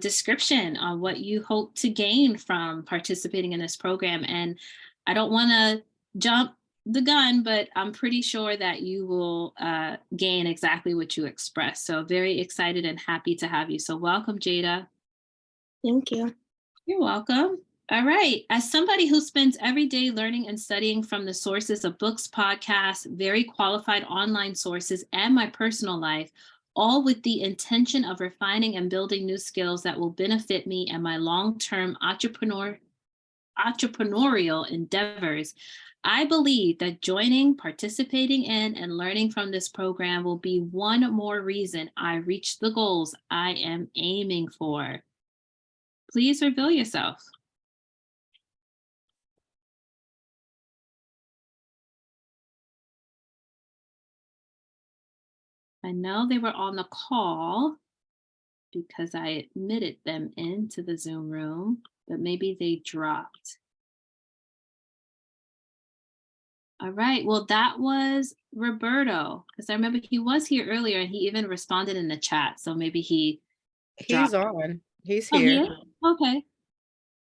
description on what you hope to gain from participating in this program. And I don't want to jump the gun, but I'm pretty sure that you will gain exactly what you expressed. So very excited and happy to have you. So welcome, Jada. Thank you. You're welcome. All right. As somebody who spends every day learning and studying from the sources of books, podcasts, very qualified online sources, and my personal life, all with the intention of refining and building new skills that will benefit me and my long-term entrepreneurial endeavors, I believe that joining, participating in, and learning from this program will be one more reason I reach the goals I am aiming for. Please reveal yourself. I know they were on the call because I admitted them into the Zoom room, but maybe they dropped. All right, well, that was Roberto, because I remember he was here earlier and he even responded in the chat. So maybe he He's dropped. on. He's Oh, he here. is? Okay.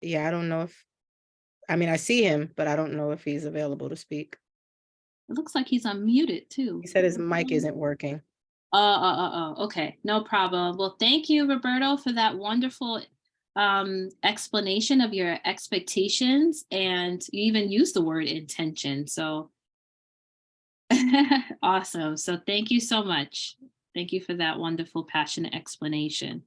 Yeah, I don't know if, I mean, I see him, but I don't know if he's available to speak. It looks like he's unmuted too. He said his mic isn't working. Okay, no problem. Well, thank you, Roberto, for that wonderful explanation of your expectations, and you even used the word intention. So awesome. So thank you so much. Thank you for that wonderful, passionate explanation.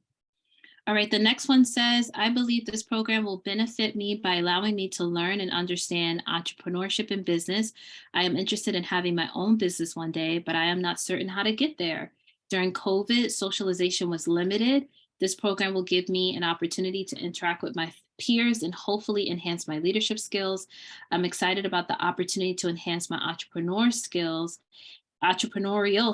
All right, the next one says, I believe this program will benefit me by allowing me to learn and understand entrepreneurship and business. I am interested in having my own business one day, but I am not certain how to get there. During COVID, socialization was limited. This program will give me an opportunity to interact with my peers and hopefully enhance my leadership skills. I'm excited about the opportunity to enhance my entrepreneurial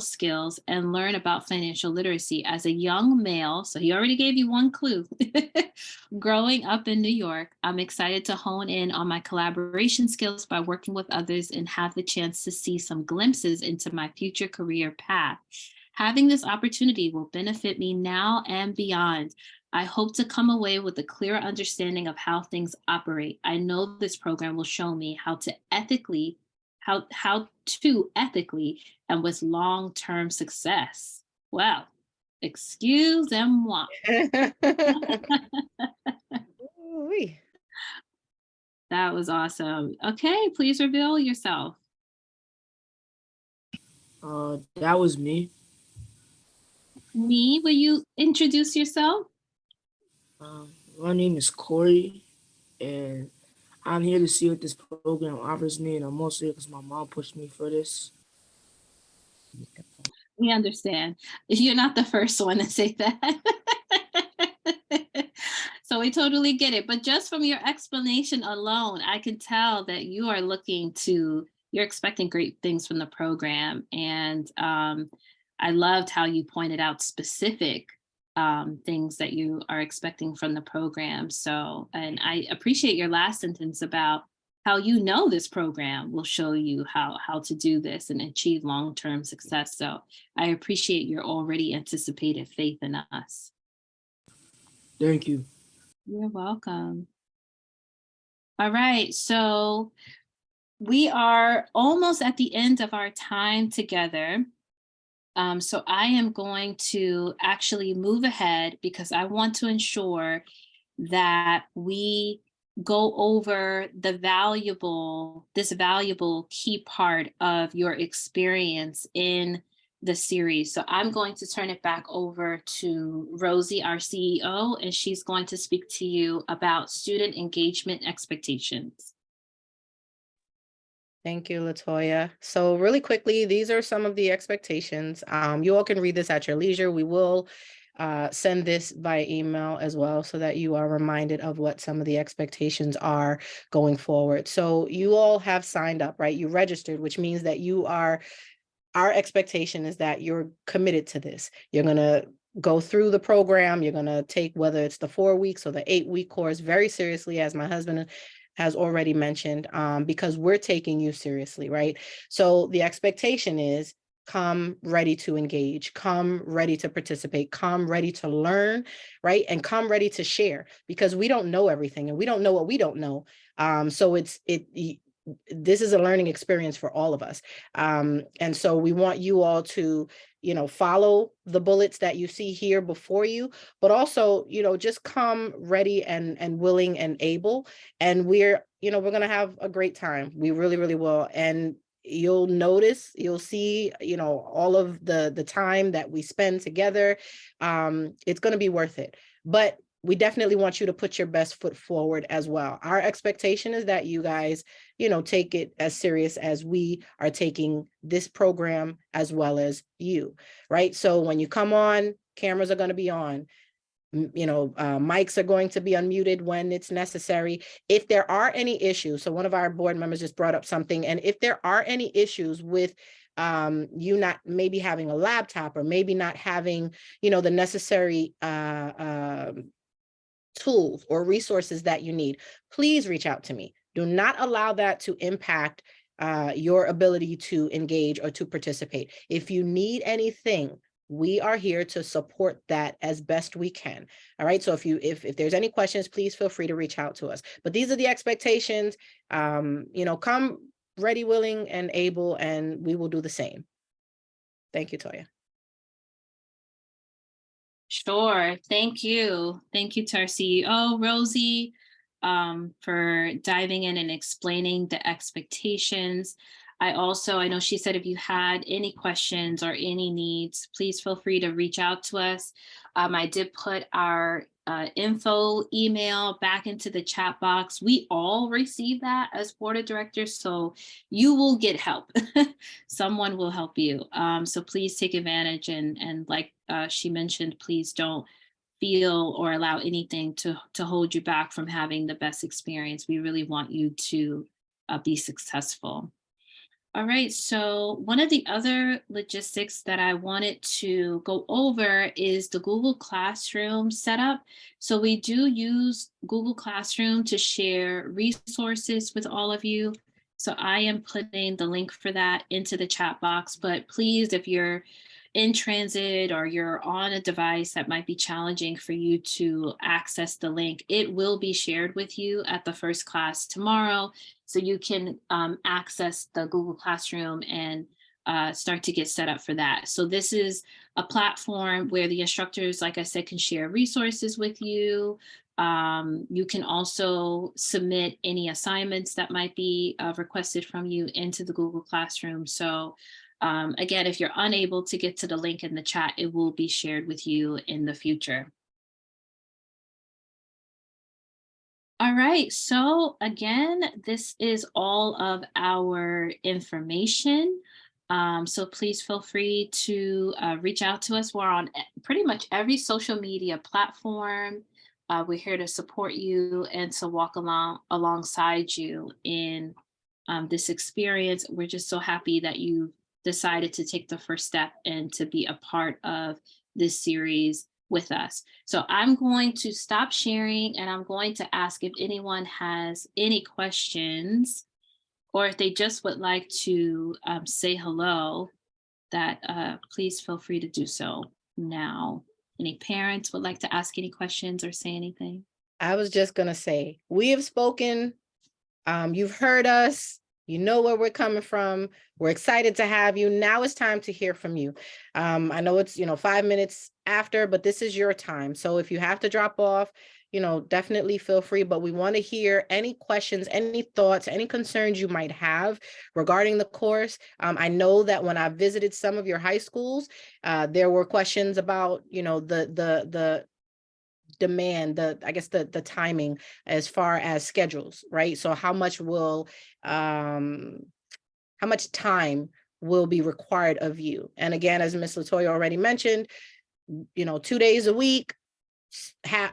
skills and learn about financial literacy as a young male. So he already gave you one clue. Growing up in New York, I'm excited to hone in on my collaboration skills by working with others and have the chance to see some glimpses into my future career path. Having this opportunity will benefit me now and beyond. I hope to come away with a clearer understanding of how things operate. I know this program will show me how to ethically and with long-term success. Well, excusez-moi. That was awesome. Okay, please reveal yourself. That was me. Me, will you introduce yourself? My name is Corey, and I'm here to see what this program offers me, and I'm also here because my mom pushed me for this. We understand. You're not the first one to say that. So we totally get it. But just from your explanation alone, I can tell that you are you're expecting great things from the program. And I loved how you pointed out specific things that you are expecting from the program. So, and I appreciate your last sentence about how you know this program will show you how to do this and achieve long-term success. So I appreciate your already anticipated faith in us. Thank you. You're welcome. All right, so we are almost at the end of our time together. So I am going to actually move ahead because I want to ensure that we go over this valuable key part of your experience in the series. So I'm going to turn it back over to Rosie, our CEO, and she's going to speak to you about student engagement expectations. Thank you, Latoya. So really quickly, these are some of the expectations. You all can read this at your leisure. We will send this by email as well so that you are reminded of what some of the expectations are going forward. So you all have signed up, right? You registered, which means that our expectation is that you're committed to this. You're going to go through the program. You're going to take, whether it's the 4 weeks or the 8-week course, very seriously, as my husband has already mentioned, because we're taking you seriously, right? So the expectation is come ready to engage, come ready to participate, come ready to learn, right? And come ready to share, because we don't know everything and we don't know what we don't know. So this is a learning experience for all of us. And so we want you all to, follow the bullets that you see here before you, but also, just come ready and willing and able. And we're going to have a great time. We really, really will. And you'll see, all of the time that we spend together. It's going to be worth it. But we definitely want you to put your best foot forward as well. Our expectation is that you guys, take it as serious as we are taking this program, as well as you, right? So when you come on, cameras are going to be on, mics are going to be unmuted when it's necessary. If there are any issues, so one of our board members just brought up something, and if there are any issues with you not maybe having a laptop or maybe not having, the necessary tools or resources that you need, please reach out to me. Do not allow that to impact your ability to engage or to participate. If you need anything, we are here to support that as best we can. All right. So if there's any questions, please feel free to reach out to us. But these are the expectations. Come ready, willing, and able, and we will do the same. Thank you, Toya. Sure. Thank you. Thank you to our CEO, Rosie, for diving in and explaining the expectations. I know she said if you had any questions or any needs, please feel free to reach out to us. I did put our info email back into the chat box. We all receive that as board of directors, so you will get help. Someone will help you. So please take advantage, and like she mentioned, please don't feel or allow anything to hold you back from having the best experience. We really want you to be successful. All right, so one of the other logistics that I wanted to go over is the Google Classroom setup. So we do use Google Classroom to share resources with all of you. So I am putting the link for that into the chat box, but please, if you're in transit or you're on a device that might be challenging for you to access the link, it will be shared with you at the first class tomorrow. So you can access the Google Classroom and start to get set up for that. So this is a platform where the instructors, like I said, can share resources with you. You can also submit any assignments that might be requested from you into the Google Classroom. So Again, if you're unable to get to the link in the chat, it will be shared with you in the future. All right, so again, this is all of our information. So please feel free to reach out to us. We're on pretty much every social media platform. We're here to support you and to walk alongside you in this experience. We're just so happy that you decided to take the first step and to be a part of this series with us. So I'm going to stop sharing and I'm going to ask if anyone has any questions or if they just would like to say hello, that please feel free to do so now. Any parents would like to ask any questions or say anything? I was just going to say, we have spoken. You've heard us. You know where we're coming from. We're excited to have you. Now it's time to hear from you. I know it's, 5 minutes after, but this is your time. So if you have to drop off, definitely feel free, but we want to hear any questions, any thoughts, any concerns you might have regarding the course. I know that when I visited some of your high schools, there were questions about, the demand, the timing as far as schedules, right? So how much time will be required of you? And again, as Ms. Latoya already mentioned, 2 days a week,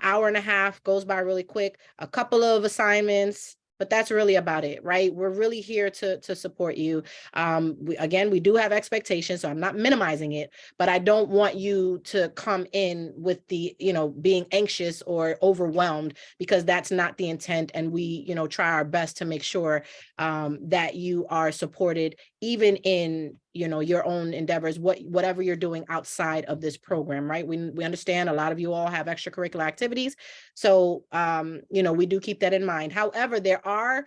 hour and a half goes by really quick, a couple of assignments, but that's really about it, right? We're really here to support you. We do have expectations, so I'm not minimizing it, but I don't want you to come in with the, being anxious or overwhelmed, because that's not the intent. And we, try our best to make sure that you are supported, even in, your own endeavors, whatever you're doing outside of this program, right? We understand a lot of you all have extracurricular activities. So, we do keep that in mind. However, there are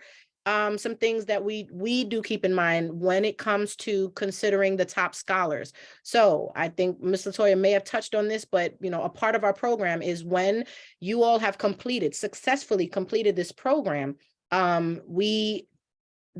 some things that we do keep in mind when it comes to considering the top scholars. So I think Ms. Latoya may have touched on this, but a part of our program is when you all have successfully completed this program,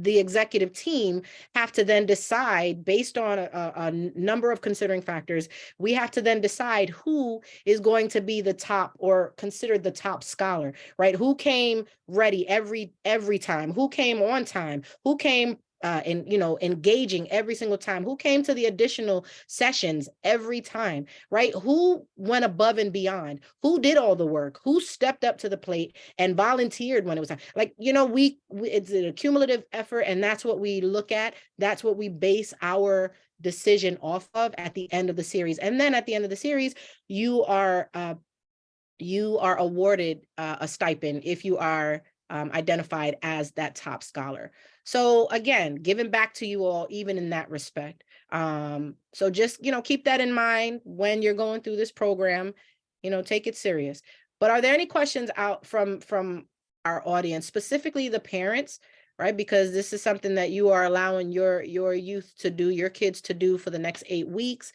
the executive team have to then decide, based on a number of considering factors, we have to then decide who is going to be the top, or considered the top scholar, right? Who came ready every time, who came on time, who came engaging every single time, who came to the additional sessions every time, right? Who went above and beyond, who did all the work, who stepped up to the plate and volunteered when it was time. Like, it's a cumulative effort, and that's what we look at. That's what we base our decision off of at the end of the series. And then at the end of the series, you are awarded a stipend if you are identified as that top scholar. So again, giving back to you all, even in that respect. So just, keep that in mind when you're going through this program, take it serious. But are there any questions out from our audience, specifically the parents, right? Because this is something that you are allowing your youth to do, your kids to do for the next 8 weeks.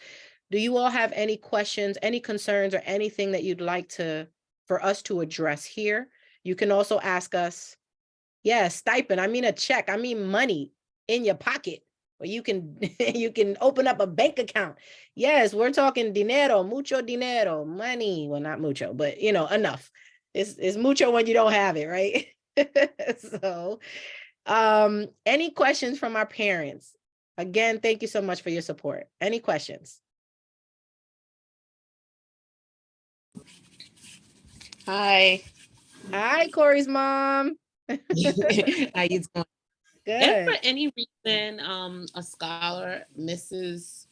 Do you all have any questions, any concerns, or anything that you'd like for us to address here? You can also ask us, stipend, I mean a check, I mean money in your pocket, or you can open up a bank account. Yes, we're talking dinero, mucho dinero, money. Well, not mucho, but enough. It's mucho when you don't have it, right? So, any questions from our parents? Again, thank you so much for your support. Any questions? Hi. Hi, Corey's mom. How you doing? If for Good. any reason a scholar misses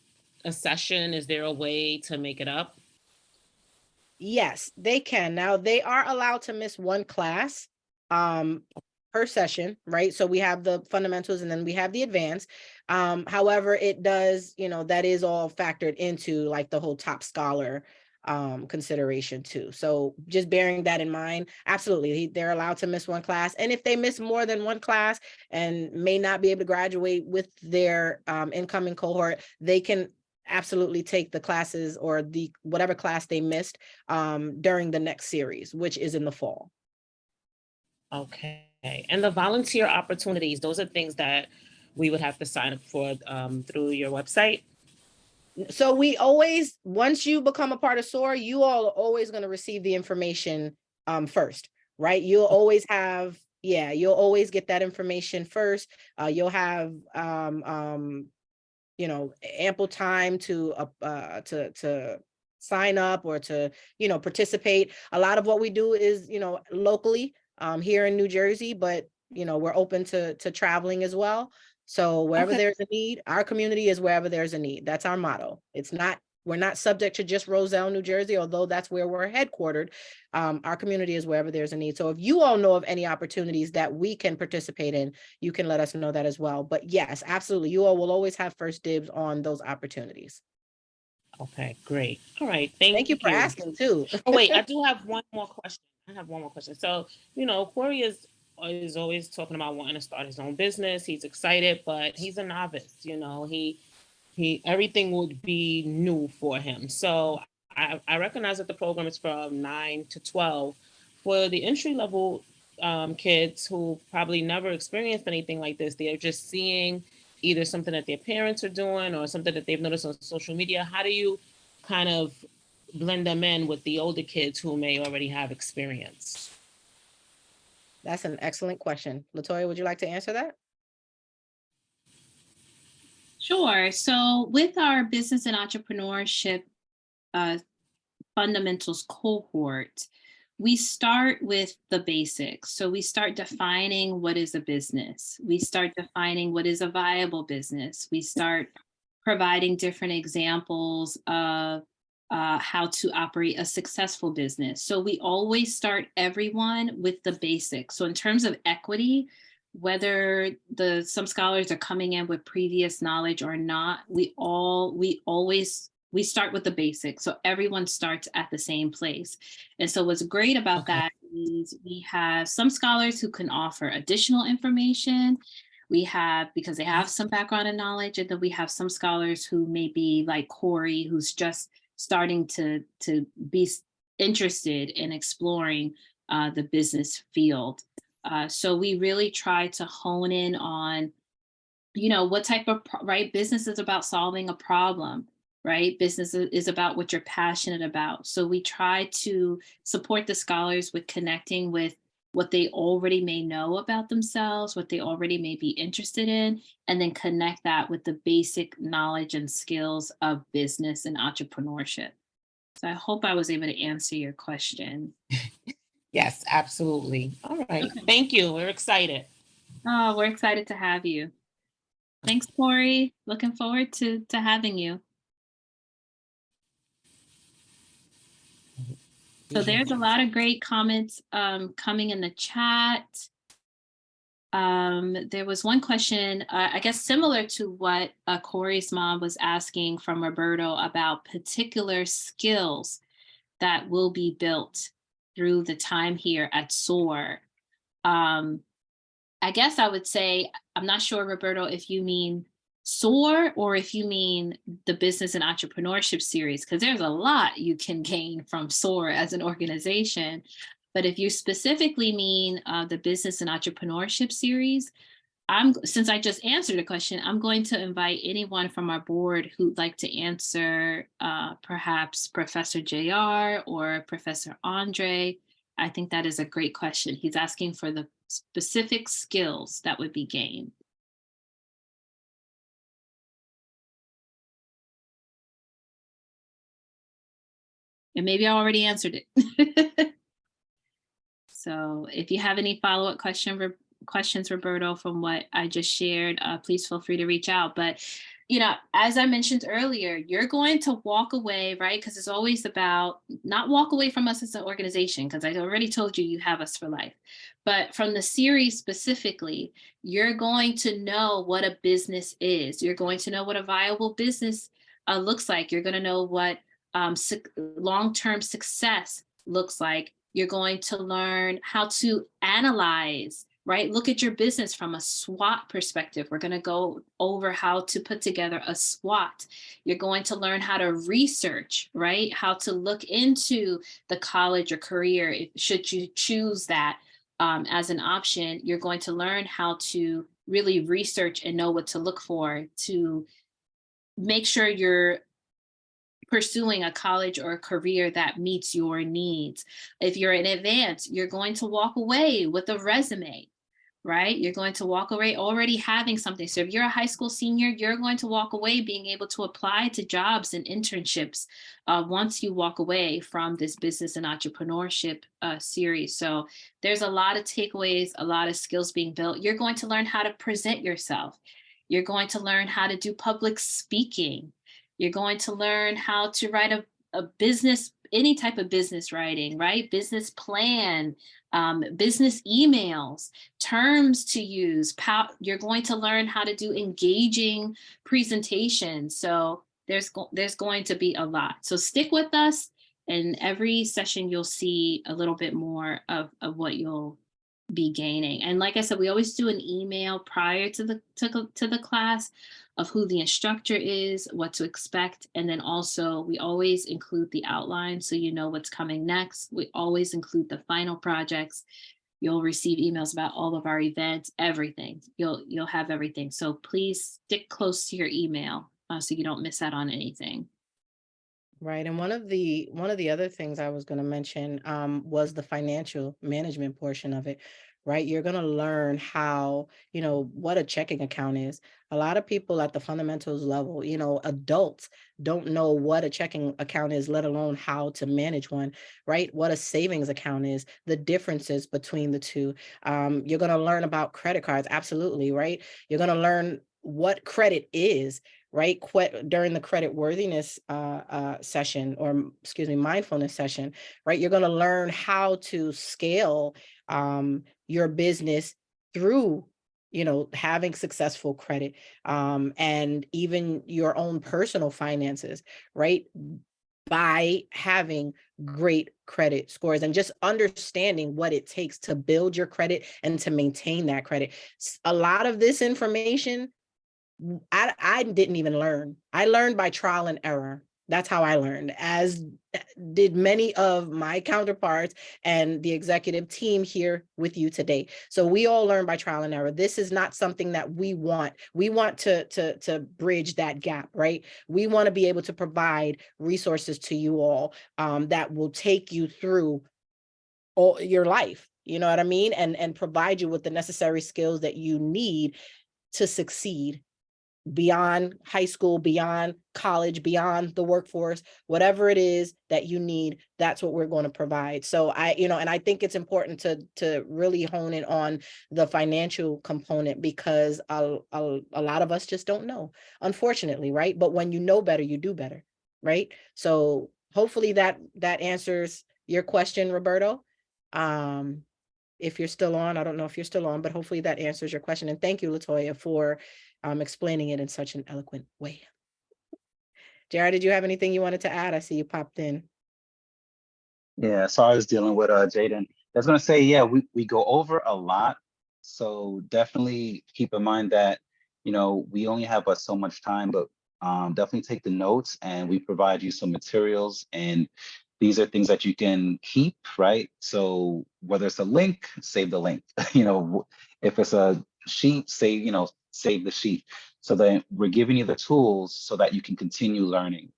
a session, is there a way to make it up? Yes, they can. Now, they are allowed to miss one class per session, right? So we have the fundamentals and then we have the advanced. However, it does, that is all factored into like the whole top scholar consideration too. So just bearing that in mind, absolutely, they're allowed to miss one class. And if they miss more than one class and may not be able to graduate with their incoming cohort, they can absolutely take the classes or the whatever class they missed during the next series, which is in the fall. Okay. And the volunteer opportunities, those are things that we would have to sign up for through your website? So we always, once you become a part of S.O.A.R, you all are always going to receive the information first, right? You'll always have, you'll always get that information first. You'll have you know, ample time to sign up or to, you know, participate. A lot of what we do is, you know, locally here in New Jersey, but, you know, we're open to traveling as well. So wherever Okay. there's a need, our community is wherever there's a need. That's our motto. It's not, we're not subject to just Roselle, New Jersey, although that's where we're headquartered. Our community is wherever there's a need. So if you all know of any opportunities that we can participate in, you can let us know that as well. But yes, absolutely. You all will always have first dibs on those opportunities. Okay, great. All right. Thank you for asking too. Oh, wait, I do have one more question. I have one more question. So, you know, Corey is always talking about wanting to start his own business. He's excited, but he's a novice. You know, he everything would be new for him. So I recognize that the program is from 9 to 12. For the entry level kids who probably never experienced anything like this, they're just seeing either something that their parents are doing or something that they've noticed on social media. How do you kind of blend them in with the older kids who may already have experience? That's an excellent question. Latoya, would you like to answer that? Sure. So with our business and entrepreneurship fundamentals cohort, we start with the basics. So we start defining what is a business. We start defining what is a viable business. We start providing different examples of how to operate a successful business. So we always start everyone with the basics. So in terms of equity, whether some scholars are coming in with previous knowledge or not, we start with the basics. So everyone starts at the same place. And so what's great about that is we have some scholars who can offer additional information. We have, because they have some background and knowledge, and then we have some scholars who may be like Corey, who's just starting to be interested in exploring the business field. So we really try to hone in on, you know, what type of, right? Business is about solving a problem, right? Business is about what you're passionate about. So we try to support the scholars with connecting with what they already may know about themselves, what they already may be interested in, and then connect that with the basic knowledge and skills of business and entrepreneurship. So I hope I was able to answer your question. Yes, absolutely. All right. Okay. Thank you. We're excited. Oh, we're excited to have you. Thanks, Corey. Looking forward to having you. So there's a lot of great comments coming in the chat. There was one question, I guess similar to what Corey's mom was asking from Roberto about particular skills that will be built through the time here at S.O.A.R. I guess I would say, I'm not sure, Roberto, if you mean S.O.A.R or if you mean the business and entrepreneurship series, because there's a lot you can gain from S.O.A.R as an organization. But if you specifically mean the business and entrepreneurship series, since I just answered the question, I'm going to invite anyone from our board who'd like to answer, perhaps Professor JR or Professor Andre. I think that is a great question. He's asking for the specific skills that would be gained. And maybe I already answered it. So if you have any follow-up questions, Roberto, from what I just shared, please feel free to reach out. But, you know, as I mentioned earlier, you're going to walk away, right? Because it's always about not walk away from us as an organization, because I already told you, you have us for life. But from the series specifically, you're going to know what a business is. You're going to know what a viable business looks like. You're going to know what long-term success looks like. You're going to learn how to analyze, right? Look at your business from a SWOT perspective. We're going to go over how to put together a SWOT. You're going to learn how to research, right? How to look into the college or career, should you choose that as an option. You're going to learn how to really research and know what to look for to make sure you're pursuing a college or a career that meets your needs. If you're in advance, you're going to walk away with a resume, right? You're going to walk away already having something. So if you're a high school senior, you're going to walk away being able to apply to jobs and internships once you walk away from this business and entrepreneurship series. So there's a lot of takeaways, a lot of skills being built. You're going to learn how to present yourself. You're going to learn how to do public speaking. You're going to learn how to write a business, any type of business writing, right? Business plan, business emails, terms to use. You're going to learn how to do engaging presentations. So there's going to be a lot. So stick with us, and every session you'll see a little bit more of what you'll be gaining. And like I said, we always do an email prior to the class of who the instructor is, what to expect. And then also we always include the outline so you know what's coming next. We always include the final projects. You'll receive emails about all of our events, everything. You'll have everything. So please stick close to your email so you don't miss out on anything. Right. And one of the other things I was going to mention was the financial management portion of it. Right. You're going to learn how, what a checking account is. A lot of people at the fundamentals level, adults don't know what a checking account is, let alone how to manage one. Right. What a savings account is, the differences between the two. You're going to learn about credit cards. Absolutely. Right. You're going to learn what credit is, right? During the credit worthiness session, or excuse me, mindfulness session, right? You're going to learn how to scale your business through, having successful credit, and even your own personal finances, right? By having great credit scores and just understanding what it takes to build your credit and to maintain that credit. A lot of this information I didn't even learn. I learned by trial and error. That's how I learned, as did many of my counterparts and the executive team here with you today. So we all learn by trial and error. This is not something that we want. We want to bridge that gap, right? We want to be able to provide resources to you all that will take you through all your life. You know what I mean? And provide you with the necessary skills that you need to succeed beyond high school, beyond college, beyond the workforce, whatever it is that you need, that's what we're going to provide. So and I think it's important to really hone in on the financial component, because a lot of us just don't know, unfortunately, right? But when you know better, you do better, right? So hopefully that answers your question, Roberto. If you're still on, I don't know if you're still on, but hopefully that answers your question. And thank you, Latoya, for explaining it in such an eloquent way. JR, did you have anything you wanted to add? I see you popped in. Yeah, so I was dealing with Jaden. I was gonna say, yeah, we go over a lot. So definitely keep in mind that, we only have so much time, but definitely take the notes, and we provide you some materials, and these are things that you can keep, right? So whether it's a link, save the link. If it's a sheet, save the sheet. So then we're giving you the tools so that you can continue learning.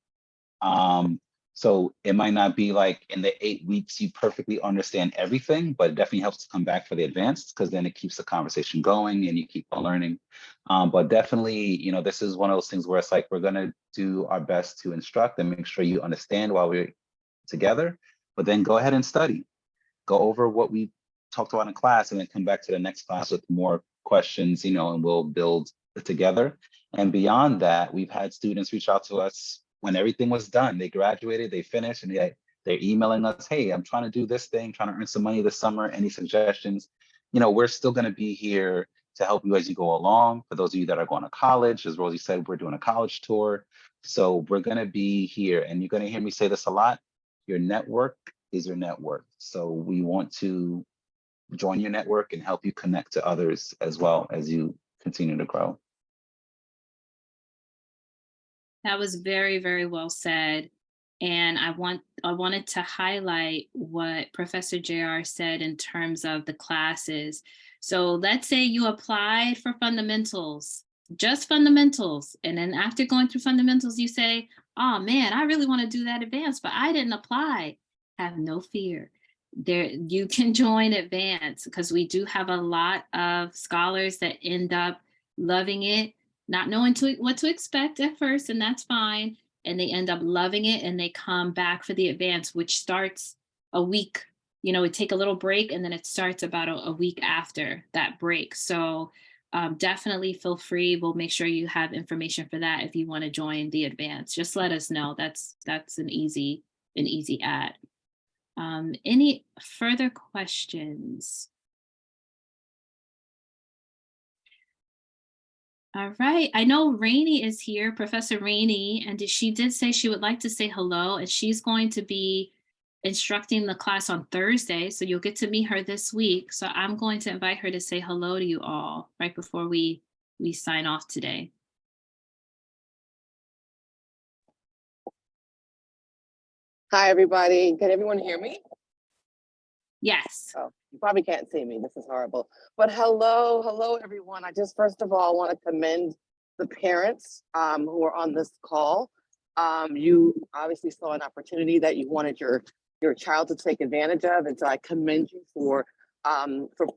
So it might not be like in the 8 weeks you perfectly understand everything, but it definitely helps to come back for the advanced, because then it keeps the conversation going and you keep on learning. But definitely, this is one of those things where it's like, we're gonna do our best to instruct and make sure you understand while we're together, but then go ahead and study. Go over what we talked about in class, and then come back to the next class with more questions, and we'll build it together. And beyond that, we've had students reach out to us when everything was done. They graduated, they finished, and they're emailing us, hey, I'm trying to do this thing, trying to earn some money this summer. Any suggestions? We're still going to be here to help you as you go along. For those of you that are going to college, as Rosie said, we're doing a college tour. So we're going to be here, and you're going to hear me say this a lot. Your network is your net worth. So we want to join your network and help you connect to others as well as you continue to grow. That was very, very well said. And I wanted to highlight what Professor JR said in terms of the classes. So let's say you applied for fundamentals, just fundamentals. And then after going through fundamentals, you say, oh man, I really want to do that advanced, but I didn't apply. Have no fear. There, you can join advanced, because we do have a lot of scholars that end up loving it, not knowing what to expect at first, and that's fine. And they end up loving it, and they come back for the advance, which starts a week. We take a little break, and then it starts about a week after that break. So definitely feel free. We'll make sure you have information for that if you want to join the advance. Just let us know. That's an easy add. Any further questions? All right, I know Rainey is here, Professor Rainey, and she did say she would like to say hello, and she's going to be instructing the class on Thursday, so you'll get to meet her this week. So I'm going to invite her to say hello to you all right before we sign off today. Hi, everybody. Can everyone hear me? Yes. Oh, you probably can't see me. This is horrible. But hello, everyone. I just first of all want to commend the parents who are on this call. You obviously saw an opportunity that you wanted your child to take advantage of, and so I commend you for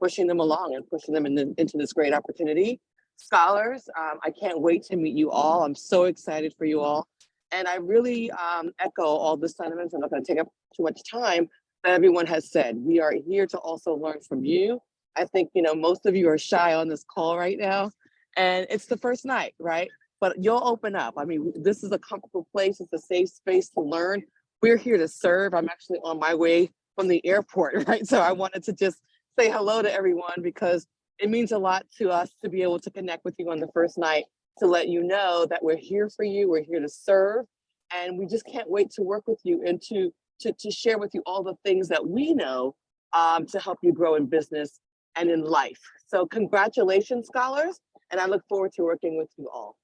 pushing them along and pushing them into this great opportunity. Scholars, I can't wait to meet you all. I'm so excited for you all. And I really echo all the sentiments. I'm not going to take up too much time that everyone has said. We are here to also learn from you. I think, most of you are shy on this call right now, and it's the first night, right? But you'll open up. I mean, this is a comfortable place. It's a safe space to learn. We're here to serve. I'm actually on my way from the airport, right? So I wanted to just say hello to everyone, because it means a lot to us to be able to connect with you on the first night, to let you know that we're here for you. We're here to serve. And we just can't wait to work with you and to share with you all the things that we know to help you grow in business and in life. So congratulations, scholars, and I look forward to working with you all.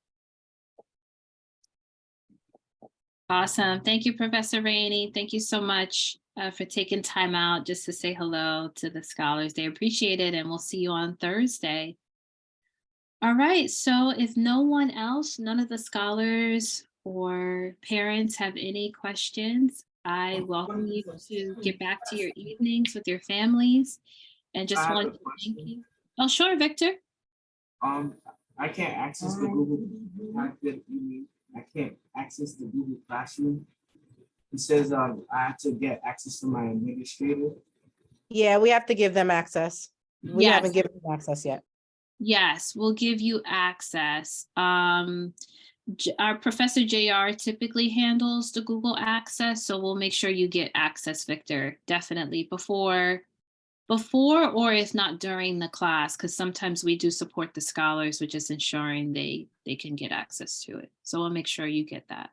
Awesome. Thank you, Professor Rainey. Thank you so much for taking time out just to say hello to the scholars. They appreciate it, and we'll see you on Thursday. All right, so if no one else, none of the scholars or parents have any questions, I welcome you to get back to your evenings with your families, and just want to thank you. Oh, sure, Victor. I can't access the Google. I can't access the Google Classroom. It says I have to get access to my administrator. Yeah, we have to give them access. We haven't given them access yet. Yes, we'll give you access. Our Professor JR typically handles the Google access, so we'll make sure you get access, Victor, definitely before or if not during the class, because sometimes we do support the scholars with just ensuring they can get access to it. So we'll make sure you get that.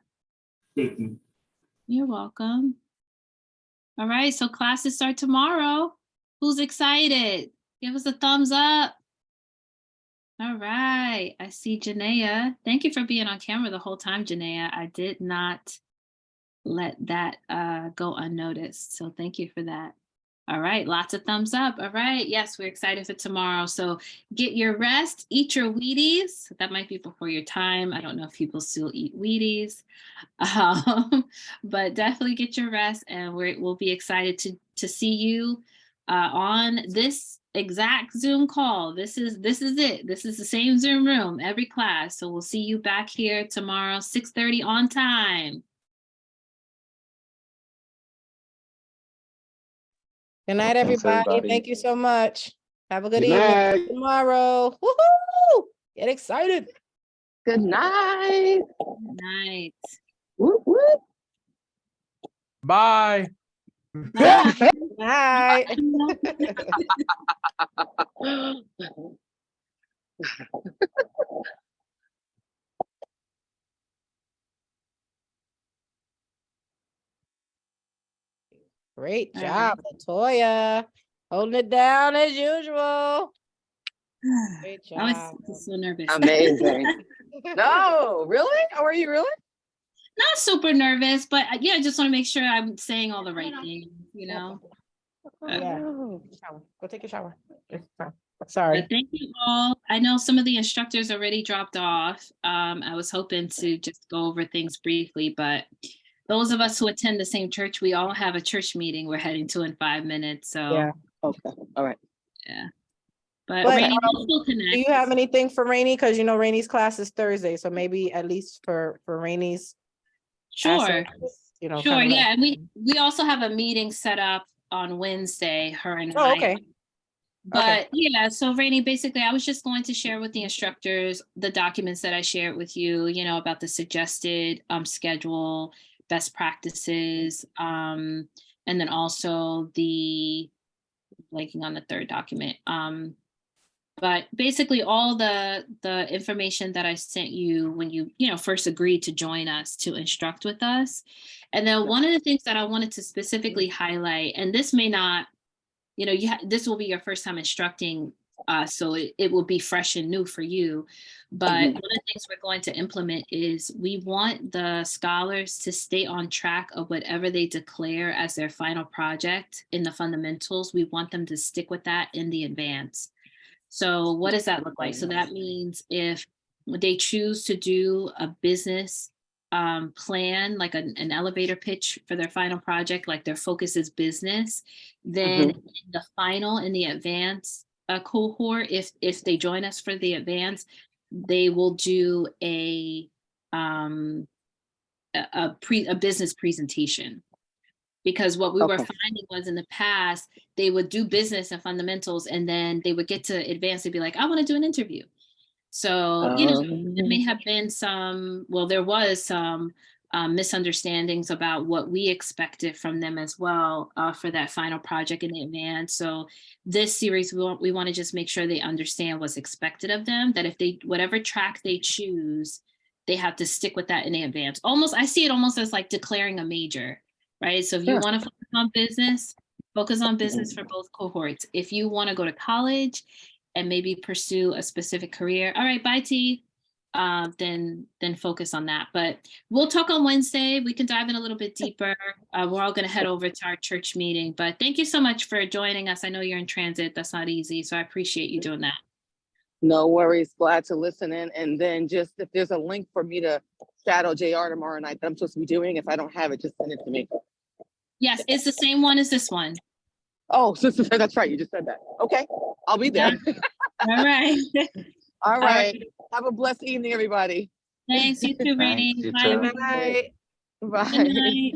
Thank you. You're welcome. All right, so classes start tomorrow. Who's excited? Give us a thumbs up. All right, I see Janaea. Thank you for being on camera the whole time, Janaea. I did not let that go unnoticed, so thank you for that. All right, lots of thumbs up. All right, yes, we're excited for tomorrow. So get your rest, eat your Wheaties. That might be before your time. I don't know if people still eat Wheaties, but definitely get your rest, and we'll be excited to see you on this exact Zoom call. This is it. This is the same Zoom room every class. So we'll see you back here tomorrow, 6:30 on time. Good night, everybody. Thank you so much. Have a good night. evening. Tomorrow. Woohoo! Get excited. Good night. Good night. Whoop, whoop. Bye. Bye. Bye. Great job, Latoya. Holding it down as usual. Great job. I was so nervous. Amazing. No, really? Oh, are you really? Not super nervous, but yeah, I just want to make sure I'm saying all the right things, you know. Yeah. Shower. Go take a shower. It's fine. But Sorry. thank you all. I know some of the instructors already dropped off. I was hoping to just go over things briefly, but those of us who attend the same church, we all have a church meeting we're heading to in 5 minutes. So Yeah. Okay, all right. yeah. But But Rainey, we'll still do connect. you have anything for Rainey? Because you know Rainey's class is Thursday, so maybe at least for Rainey's Sure. assets, you know. Sure. kind of Yeah. And we also have a meeting set up on Wednesday, her and Oh, I. okay. But yeah, so Rainey, basically, I was just going to share with the instructors the documents that I shared with you, you know, about the suggested schedule, best practices, and then also the blanking on the third document. But basically, all the information that I sent you when you first agreed to join us to instruct with us, and then one of the things that I wanted to specifically highlight, and this may not. This will be your first time instructing, so it will be fresh and new for you. But one of the things we're going to implement is we want the scholars to stay on track of whatever they declare as their final project in the fundamentals. We want them to stick with that in the advance. So what does that look like? So that means if they choose to do a business plan, like an elevator pitch for their final project, like their focus is business, then in the final, in the advanced cohort, if they join us for the advance, they will do a business presentation. Because what we were finding was in the past, they would do business and fundamentals, and then they would get to advance and be like, I want to do an interview. So, there may have been there was some misunderstandings about what we expected from them as well for that final project in advance. So this series, we want to just make sure they understand what's expected of them, that if whatever track they choose, they have to stick with that in advance. I see it almost as like declaring a major. Right. So if you want to focus on business for both cohorts. If you want to go to college and maybe pursue a specific career, all right, bye T, then focus on that. But we'll talk on Wednesday. We can dive in a little bit deeper. We're all going to head over to our church meeting. But thank you so much for joining us. I know you're in transit. That's not easy. So I appreciate you doing that. No worries. Glad to listen in. And then just if there's a link for me to shadow JR tomorrow night that I'm supposed to be doing, if I don't have it, just send it to me. Yes, it's the same one as this one. Oh, sister, that's right. You just said that. Okay, I'll be there. All right. All right. Have a blessed evening, everybody. Thanks. You too, Rainey. You Bye. too. Bye. Good night.